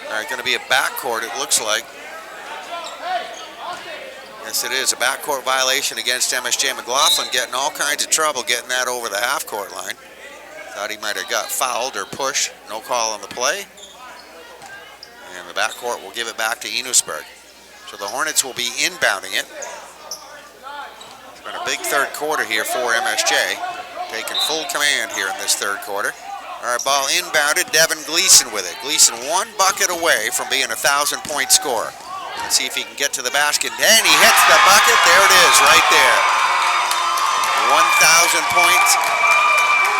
All right, going to be a backcourt, it looks like. Yes, it is a backcourt violation against MSJ. McLaughlin getting all kinds of trouble getting that over the half-court line. Thought he might have got fouled or pushed. No call on the play. And the backcourt will give it back to Enosburgh. So the Hornets will be inbounding it. It's been a big third quarter here for MSJ. Taking full command here in this third quarter. All right, ball inbounded. Devin Gleason with it. Gleason one bucket away from being a 1,000-point scorer. Let's see if he can get to the basket. And he hits the bucket. There it is, right there. 1,000 points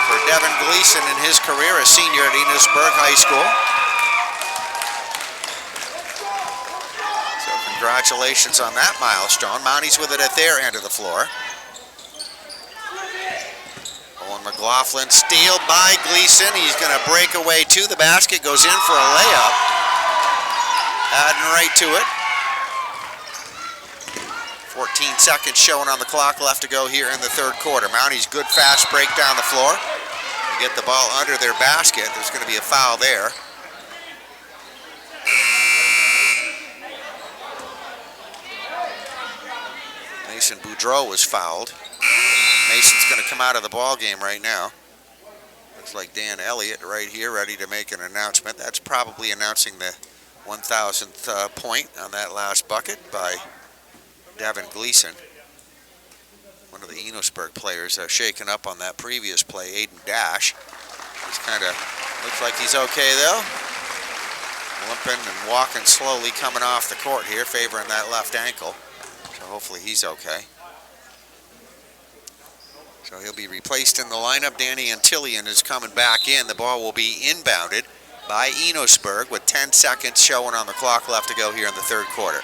for Devin Gleason in his career, a senior at Enosburgh High School. So Congratulations on that milestone. Mounties with it at their end of the floor. Owen McLaughlin, steal by Gleason. He's going to break away to the basket, goes in for a layup. Adding right to it. 14 seconds showing on the clock left to go here in the third quarter. Mounties good fast break down the floor. They get the ball under their basket. There's going to be a foul there. Mason Boudreau was fouled. Mason's going to come out of the ball game right now. Looks like Dan Elliott right here ready to make an announcement. That's probably announcing the 1,000th point on that last bucket by Devin Gleason. One of the Enosburgh players shaken up on that previous play, Aiden Dash. He's kind of, looks like he's okay though. Limping and walking slowly coming off the court here, favoring that left ankle. So hopefully he's okay. So he'll be replaced in the lineup. Danny Antillian is coming back in. The ball will be inbounded by Enosburgh with 10 seconds showing on the clock left to go here in the third quarter.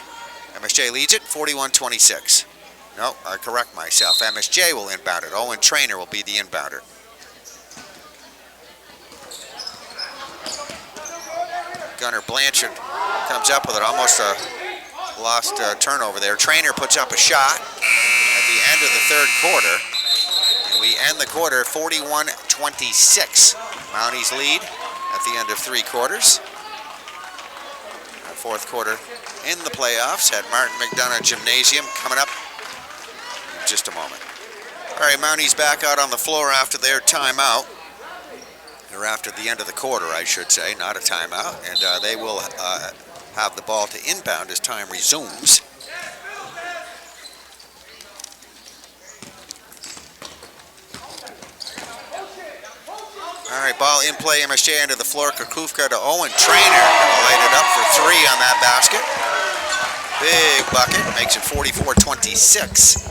MSJ leads it 41-26. No, I correct myself. MSJ will inbound it. Owen Trainer will be the inbounder. Gunnar Blanchard comes up with it. Almost a lost turnover there. Trainer puts up a shot at the end of the third quarter. And we end the quarter 41-26. Mounties lead at the end of three quarters. Our fourth quarter in the playoffs at Martin McDonough Gymnasium coming up in just a moment. All right, Mounties back out on the floor after their timeout. Or after the end of the quarter, I should say, not a timeout. And they will have the ball to inbound as time resumes. All right, ball in play, MSJ into the floor. Kukufka to Owen Trainer. Gonna light it up for three on that basket. Big bucket, makes it 44-26.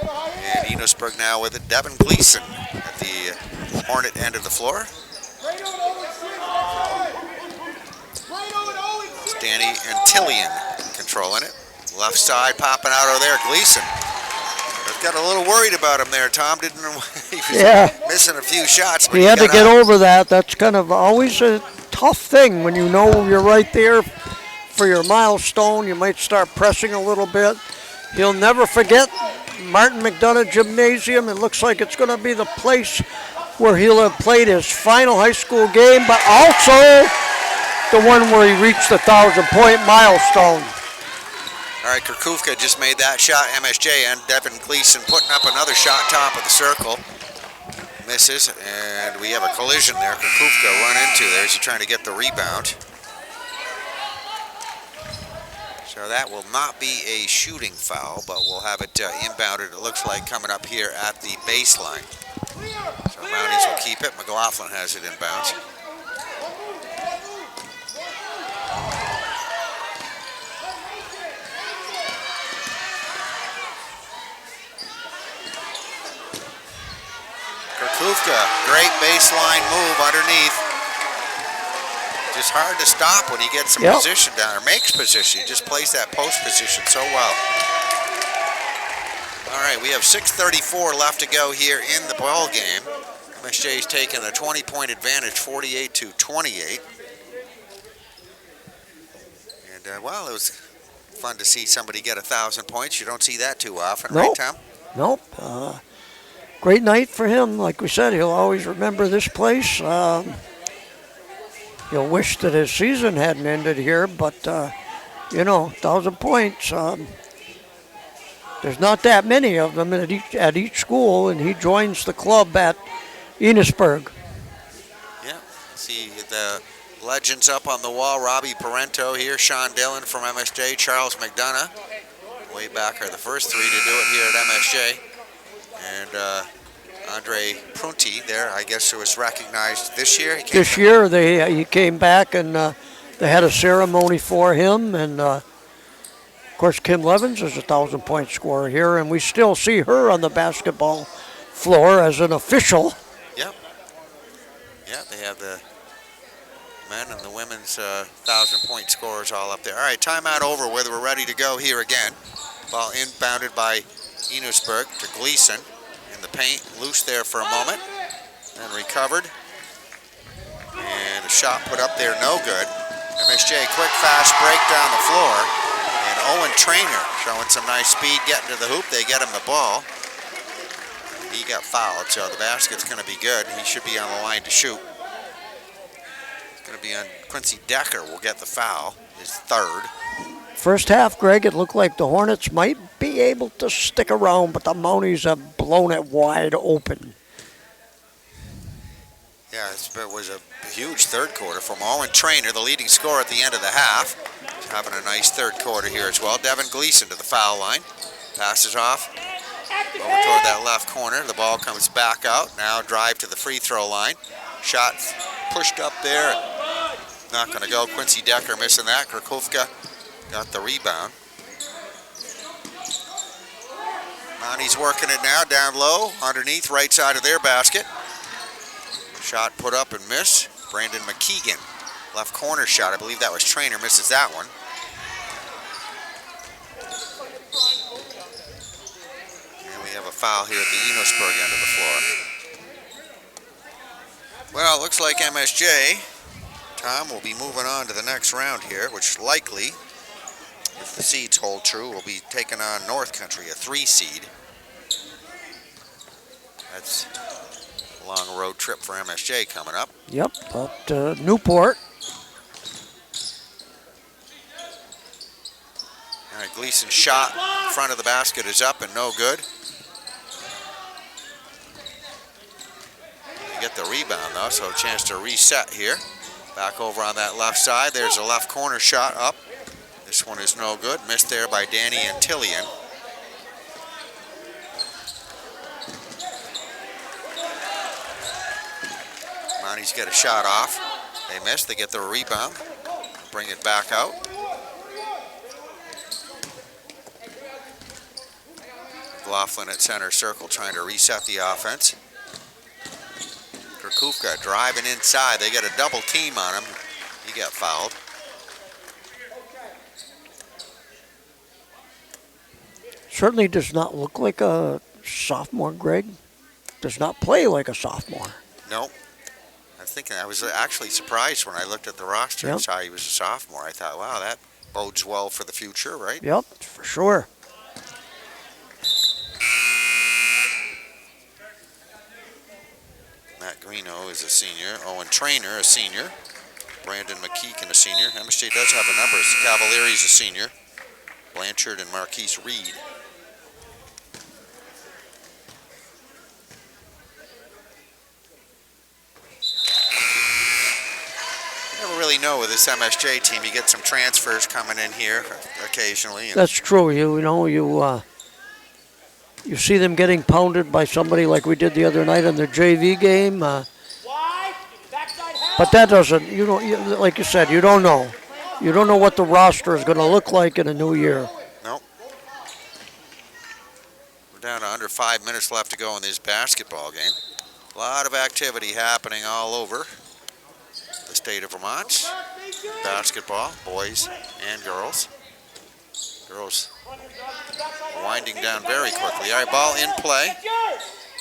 And Enosburgh now with it. Devin Gleason at the Hornet end of the floor. It's Danny Antillian controlling it. Left side popping out over there, Gleason. Got a little worried about him there, Tom. Didn't he was missing a few shots. He had to get over that. That's kind of always a tough thing when you know you're right there for your milestone. You might start pressing a little bit. He'll never forget Martin McDonough Gymnasium. It looks like it's going to be the place where he'll have played his final high school game, but also the one where he reached the 1,000-point milestone. All right, Kukufka just made that shot. MSJ and Devin Gleason putting up another shot top of the circle. Misses, and we have a collision there. Kukufka run into there as he's trying to get the rebound. So that will not be a shooting foul, but we'll have it inbounded, it looks like, coming up here at the baseline. So Mounties will keep it. McLaughlin has it inbounds. Kukufka, great baseline move underneath. Just hard to stop when he gets some position down, or makes position. He just plays that post position so well. All right, we have 6:34 left to go here in the ball game. MSJ's taking a 20-point advantage, 48-28. And, well, it was fun to see somebody get 1,000 points. You don't see that too often, right, Tom? Nope. Great night for him. Like we said, he'll always remember this place. He'll wish that his season hadn't ended here, but, 1,000 points. There's not that many of them at each school, and he joins the club at Enosburgh. Yeah, see the legends up on the wall. Robbie Parento here, Sean Dillon from MSJ, Charles McDonough. Way back are the first three to do it here at MSJ. And Andre Prunty there, I guess it was recognized this year. This year he came back and they had a ceremony for him. And of course Kim Levins is a 1,000-point scorer here, and we still see her on the basketball floor as an official. Yep. Yeah, they have the men and the women's 1,000-point scorers all up there. All right, timeout over. Whether we're ready to go here again. Ball inbounded by Enosburgh to Gleason in the paint. Loose there for a moment. Then recovered. And a shot put up there, no good. MSJ, quick, fast break down the floor. And Owen Traynor showing some nice speed, getting to the hoop. They get him the ball. He got fouled, so the basket's going to be good. He should be on the line to shoot. It's going to be on Quincy Decker will get the foul, his third. First half, Greg, it looked like the Hornets might be able to stick around, but the Mounties have blown it wide open. Yeah, it was a huge third quarter from Owen Traynor, the leading scorer at the end of the half. He's having a nice third quarter here as well. Devin Gleason to the foul line. Passes off over toward that left corner. The ball comes back out. Now drive to the free throw line. Shot pushed up there. Not going to go. Quincy Decker missing that. Krakovka got the rebound. Mounties working it now down low underneath right side of their basket. Shot put up and miss. Brandon McKeegan, left corner shot. I believe that was Traynor, misses that one. And we have a foul here at the Enosburgh end of the floor. Well, it looks like MSJ, Tom, will be moving on to the next round here, which likely, if the seeds hold true, will be taking on North Country, a 3 seed. That's a long road trip for MSJ coming up. Yep, up to Newport. All right, Gleason's shot in front of the basket is up and no good. They get the rebound though, so a chance to reset here. Back over on that left side, there's a left corner shot up. This one is no good, missed there by Danny Antillian. Mounties get a shot off. They miss, they get the rebound. Bring it back out. Laughlin at center circle trying to reset the offense. Krakovka driving inside. They get a double team on him. He got fouled. Certainly does not look like a sophomore, Greg. Does not play like a sophomore. Nope. I was actually surprised when I looked at the roster and saw he was a sophomore. I thought, wow, that bodes well for the future, right? Yep, for sure. Matt Greeno is a senior. Owen Traynor, a senior. Brandon McKeegan, a senior. MSJ does have a number. Cavalieri's a senior. Blanchard and Marquise Reed. Never really know with this MSJ team. You get some transfers coming in here occasionally. That's true. You see them getting pounded by somebody like we did the other night in the JV game. But that doesn't, like you said, you don't know. You don't know what the roster is going to look like in a new year. Nope. We're down to under 5 minutes left to go in this basketball game. A lot of activity happening all over the state of Vermont. Basketball, boys and girls. Girls winding down very quickly. All right, ball in play.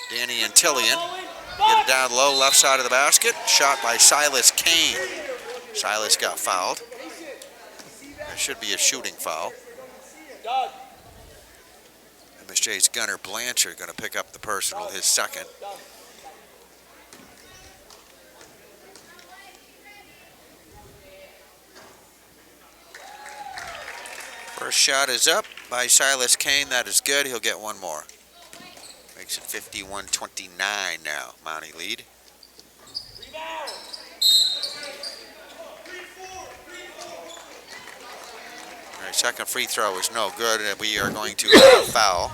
Danny Antillian. Get it down low, left side of the basket. Shot by Silas Kane. Silas got fouled. That should be a shooting foul. MSJ's Gunnar Blanchard going to pick up the personal, his second. First shot is up by Silas Kane. That is good. He'll get one more. Makes it 51-29 now. Mountie lead. All right, second free throw is no good, and we are going to have a foul.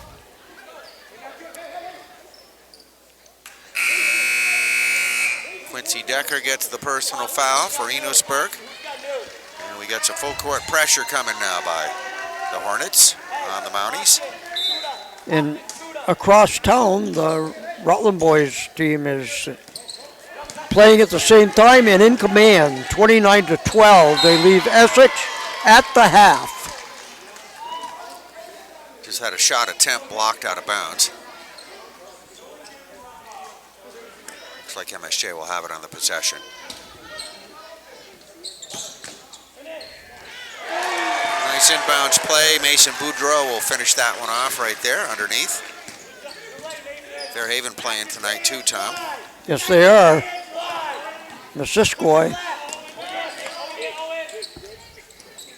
Quincy Decker gets the personal foul for Enosburgh. And we got some full court pressure coming now by the Hornets on the Mounties. And across town, the Rutland boys team is playing at the same time and in command, 29-12. They leave Essex at the half. Just had a shot attempt blocked out of bounds. Looks like MSJ will have it on the possession. Nice inbounds play. Mason Boudreau will finish that one off right there underneath. Fairhaven playing tonight too, Tom. Yes, they are. Missisquoi.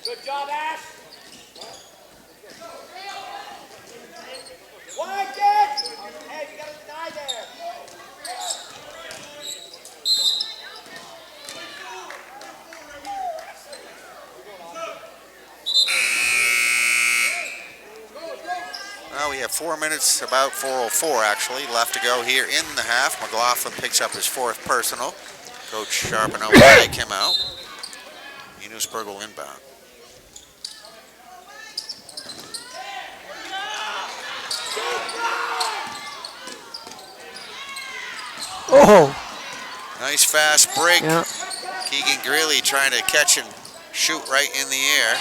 Good job, Ash. Wide kick. Hey, you got to deny there. Well, we have 4 minutes, about 4:04 actually, left to go here in the half. McLaughlin picks up his 4th personal. Coach Sharpenau will take him out. Enosburgh will inbound. Oh, Nice fast break. yeah. Keegan Greeley trying to catch and shoot right in the air.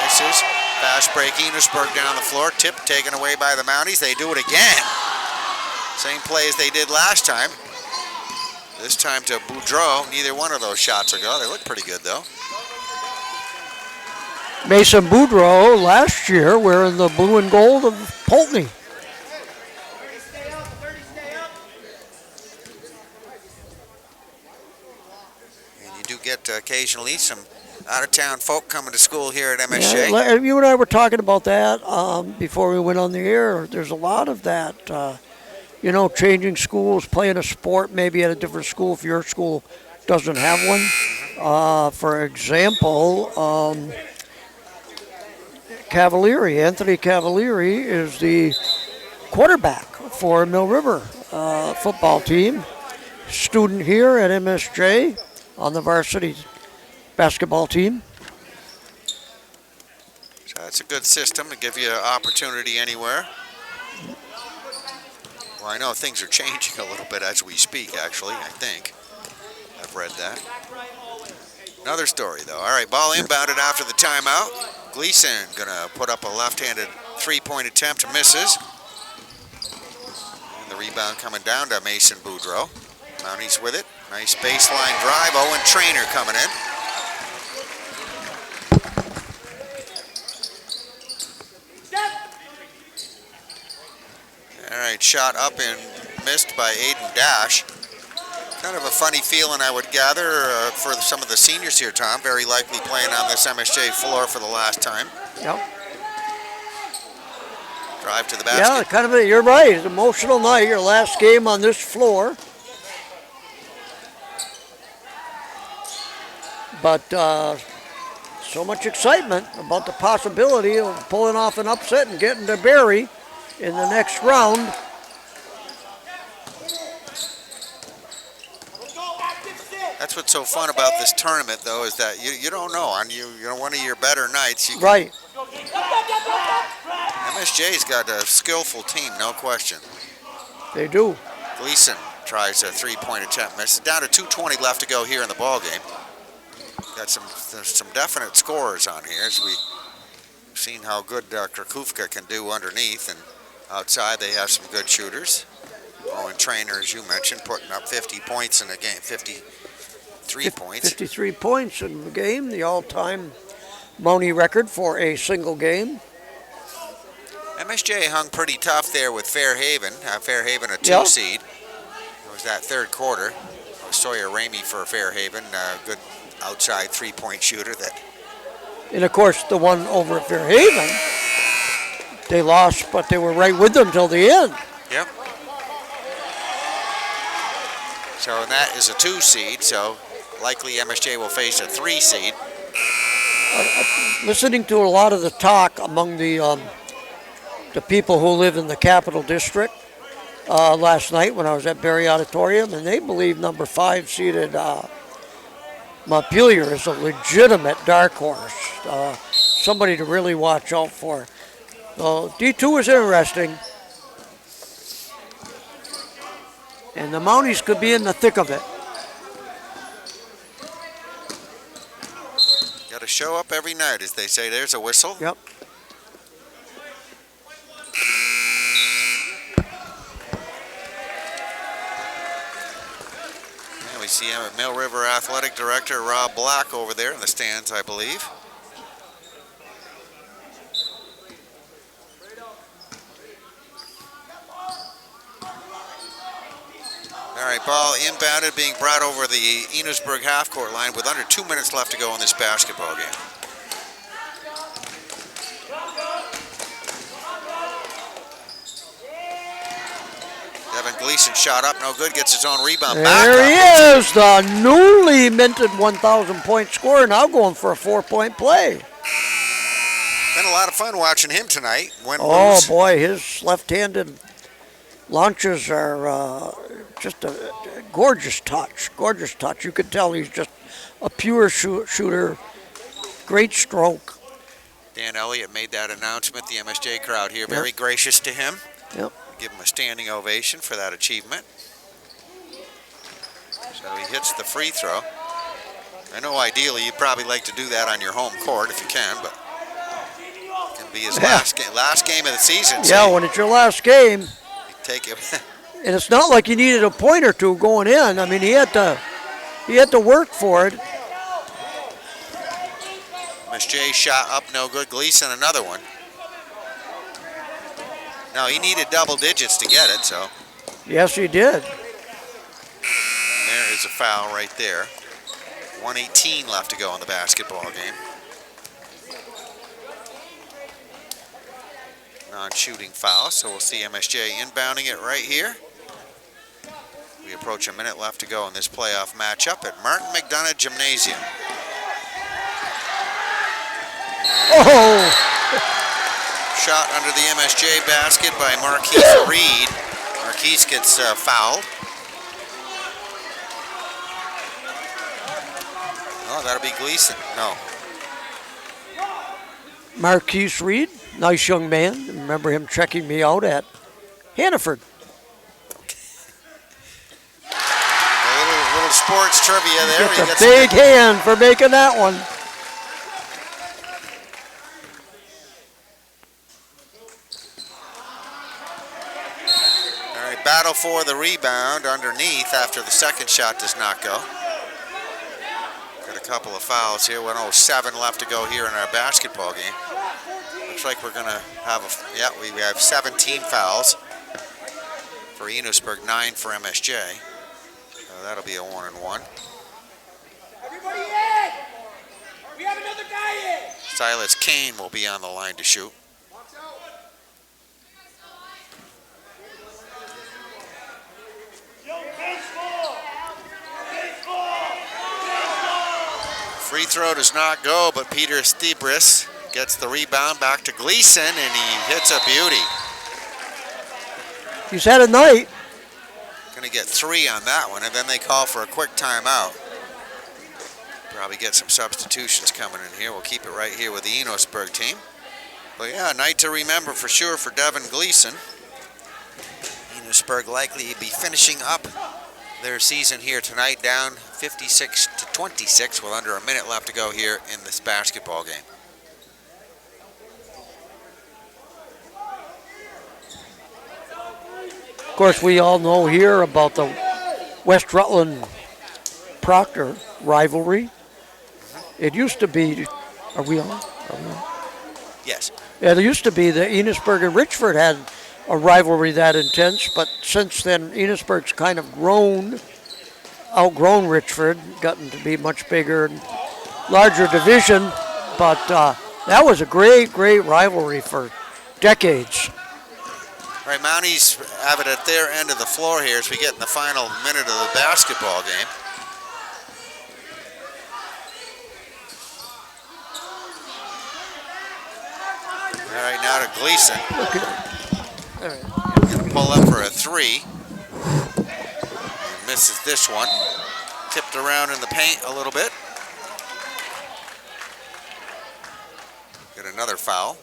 Misses. Fast break. Enosburgh down the floor. Tip taken away by the Mounties. They do it again. Same play as they did last time. This time to Boudreau. Neither one of those shots will go. They look pretty good though. Mason Boudreau last year wearing the blue and gold of Pulteney. Stay up. 30, stay up. And you do get occasionally some out-of-town folk coming to school here at MSJ. Yeah, you and I were talking about that before we went on the air. There's a lot of that, changing schools, playing a sport maybe at a different school if your school doesn't have one. For example, Anthony Cavalieri is the quarterback for Mill River football team. Student here at MSJ on the varsity basketball team. So that's a good system to give you opportunity anywhere. Well, I know things are changing a little bit as we speak, actually, I think. I've read that. Another story, though. All right, ball inbounded after the timeout. Gleason gonna put up a left-handed three-point attempt, misses. And the rebound coming down to Mason Boudreau. Mounties with it. Nice baseline drive. Owen Trainer coming in. All right, shot up and missed by Aiden Dash. Kind of a funny feeling, I would gather, for some of the seniors here, Tom. Very likely playing on this MSJ floor for the last time. Yep. Drive to the basket. Yeah, kind of. You're right. It's an emotional night. Your last game on this floor. But so much excitement about the possibility of pulling off an upset and getting to Barrie in the next round. That's what's so fun about this tournament, though, is that you don't know. On one of your better nights, you can, Right. MSJ's got a skillful team, no question. They do. Gleason tries a three-point attempt, misses. Down to 2:20 left to go here in the ball game. Got there's some definite scorers on here, as we've seen how good Krakufka can do underneath, and outside they have some good shooters. Owen Trainer, as you mentioned, putting up 50 points in the game, 53 points. 53 points in the game, the all-time Mountie record for a single game. MSJ hung pretty tough there with Fairhaven. Fairhaven a 2 Yeah. seed. It was that third quarter. It was Sawyer Ramey for Fairhaven, good outside three-point shooter. And of course, the one over at Fairhaven, they lost, but they were right with them till the end. Yep. So that is a 2 seed, so likely MSJ will face a 3 seed. Listening to a lot of the talk among the people who live in the Capital District last night when I was at Barrie Auditorium, and they believe number 5 seeded Montpelier is a legitimate dark horse, somebody to really watch out for. So D2 is interesting, and the Mounties could be in the thick of it. show up every night, as they say. There's a whistle. Yep. And we see Mill River Athletic Director Rob Black over there in the stands, I believe. All right, ball inbounded, being brought over the Enosburgh half-court line with under 2 minutes left to go in this basketball game. Devin Gleason shot up, no good, gets his own rebound back. There he is, the newly minted 1,000-point scorer, now going for a 4-point play. Been a lot of fun watching him tonight. Oh boy, his left-handed launches are just a gorgeous touch, gorgeous touch. You could tell he's just a pure shooter, great stroke. Dan Elliott made that announcement. The MSJ crowd here very gracious to him. Yep. Give him a standing ovation for that achievement. So he hits the free throw. I know ideally you'd probably like to do that on your home court if you can, but it can be his last game of the season. Yeah, when it's your last game. You take it. And it's not like he needed a point or two going in. I mean, he had to work for it. MSJ shot up, no good. Gleason another one. No, he needed double digits to get it, so. Yes, he did. And there is a foul right there. 1:18 left to go in the basketball game. Non-shooting foul, so we'll see MSJ inbounding it right here. We approach a minute left to go in this playoff matchup at Martin McDonough Gymnasium. Oh! Shot under the MSJ basket by Marquise Reed. Marquise gets fouled. Oh, that'll be Gleason. No. Marquise Reed, nice young man. Remember him checking me out at Hannaford. A little sports trivia there. Gets a big hand for making that one. All right, battle for the rebound underneath after the second shot does not go. Got a couple of fouls here. 1:07 left to go here in our basketball game. Looks like we're gonna have we have 17 fouls for Enosburgh, 9 for MSJ. So that'll be a 1-and-1. Everybody in! We have another guy in! Silas Kane will be on the line to shoot. Free throw does not go, but Peter Stebris gets the rebound back to Gleason, and he hits a beauty. He's had a night. Going to get 3 on that one, and then they call for a quick timeout. Probably get some substitutions coming in here. We'll keep it right here with the Enosburgh team. But yeah, a night to remember for sure for Devin Gleason. Enosburgh likely to be finishing up their season here tonight, down 56-26 with under a minute left to go here in this basketball game. Of course, we all know here about the West Rutland-Proctor rivalry. It used to be, are we on? Yes. Yeah, there used to be the Enosburgh and Richford had a rivalry that intense, but since then Enosburgh's kind of outgrown Richford, gotten to be much bigger and larger division, but that was a great rivalry for decades. All right, Mounties have it at their end of the floor here as we get in the final minute of the basketball game. All right, now to Gleason. All right. Pull up for a 3. Misses this one. Tipped around in the paint a little bit. Get another foul.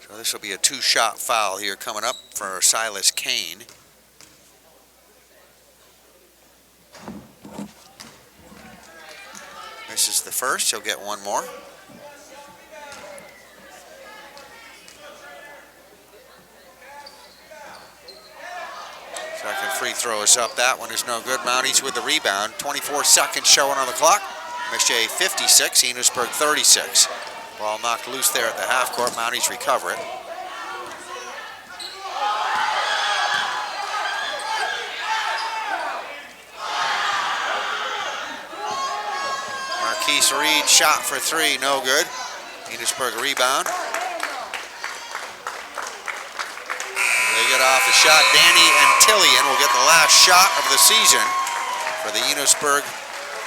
So this will be a 2-shot foul here coming up for Silas Kane. Misses the first, he'll get one more. Second free throw is up. That one is no good. Mounties with the rebound. 24 seconds showing on the clock. MSJ 56, Enosburgh 36. Ball knocked loose there at the half court. Mounties recover it. Marquise Reed shot for three, no good. Enosburgh rebound. They get off a shot. Danny Antillian will get the last shot of the season for the Enosburgh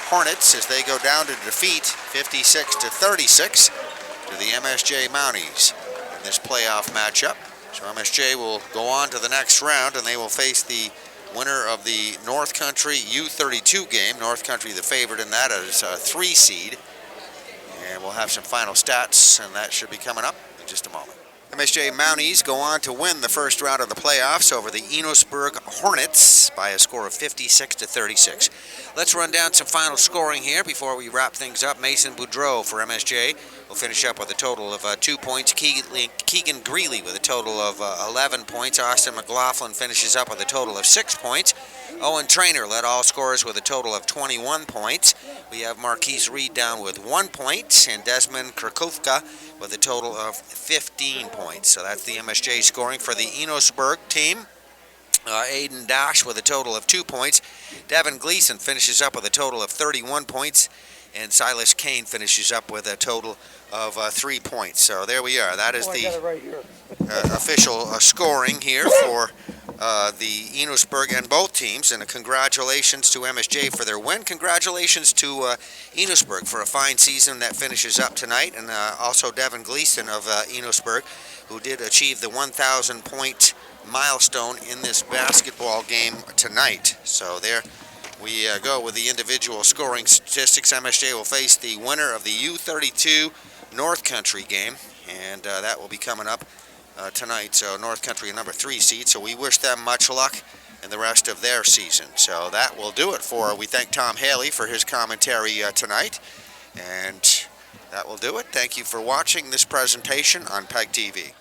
Hornets as they go down to defeat 56-36 to the MSJ Mounties in this playoff matchup. So MSJ will go on to the next round and they will face the winner of the North Country U32 game. North Country the favorite in that as a 3 seed. And we'll have some final stats and that should be coming up in just a moment. MSJ Mounties go on to win the first round of the playoffs over the Enosburgh Hornets by a score of 56-36. Let's run down some final scoring here before we wrap things up. Mason Boudreau for MSJ will finish up with a total of 2 points. Keegan Greeley with a total of 11 points. Austin McLaughlin finishes up with a total of 6 points. Owen Traynor led all scorers with a total of 21 points. We have Marquise Reed down with 1 point and Desmond Krakovka with a total of 15 points. So that's the MSJ scoring for the Enosburgh team. Aiden Dash with a total of 2 points. Devin Gleason finishes up with a total of 31 points. And Silas Kane finishes up with a total of 3 points. So there we are. That is the official scoring here for the Enosburgh and both teams. And congratulations to MSJ for their win. Congratulations to Enosburgh for a fine season that finishes up tonight. And also Devin Gleason of Enosburgh, who did achieve the 1,000 point milestone in this basketball game tonight. So there we go with the individual scoring statistics. MSJ will face the winner of the U32 North Country game, and that will be coming up tonight. So North Country, a number 3 seed. So we wish them much luck in the rest of their season. So that will do it for. We thank Tom Haley for his commentary tonight, and that will do it. Thank you for watching this presentation on PEGTV.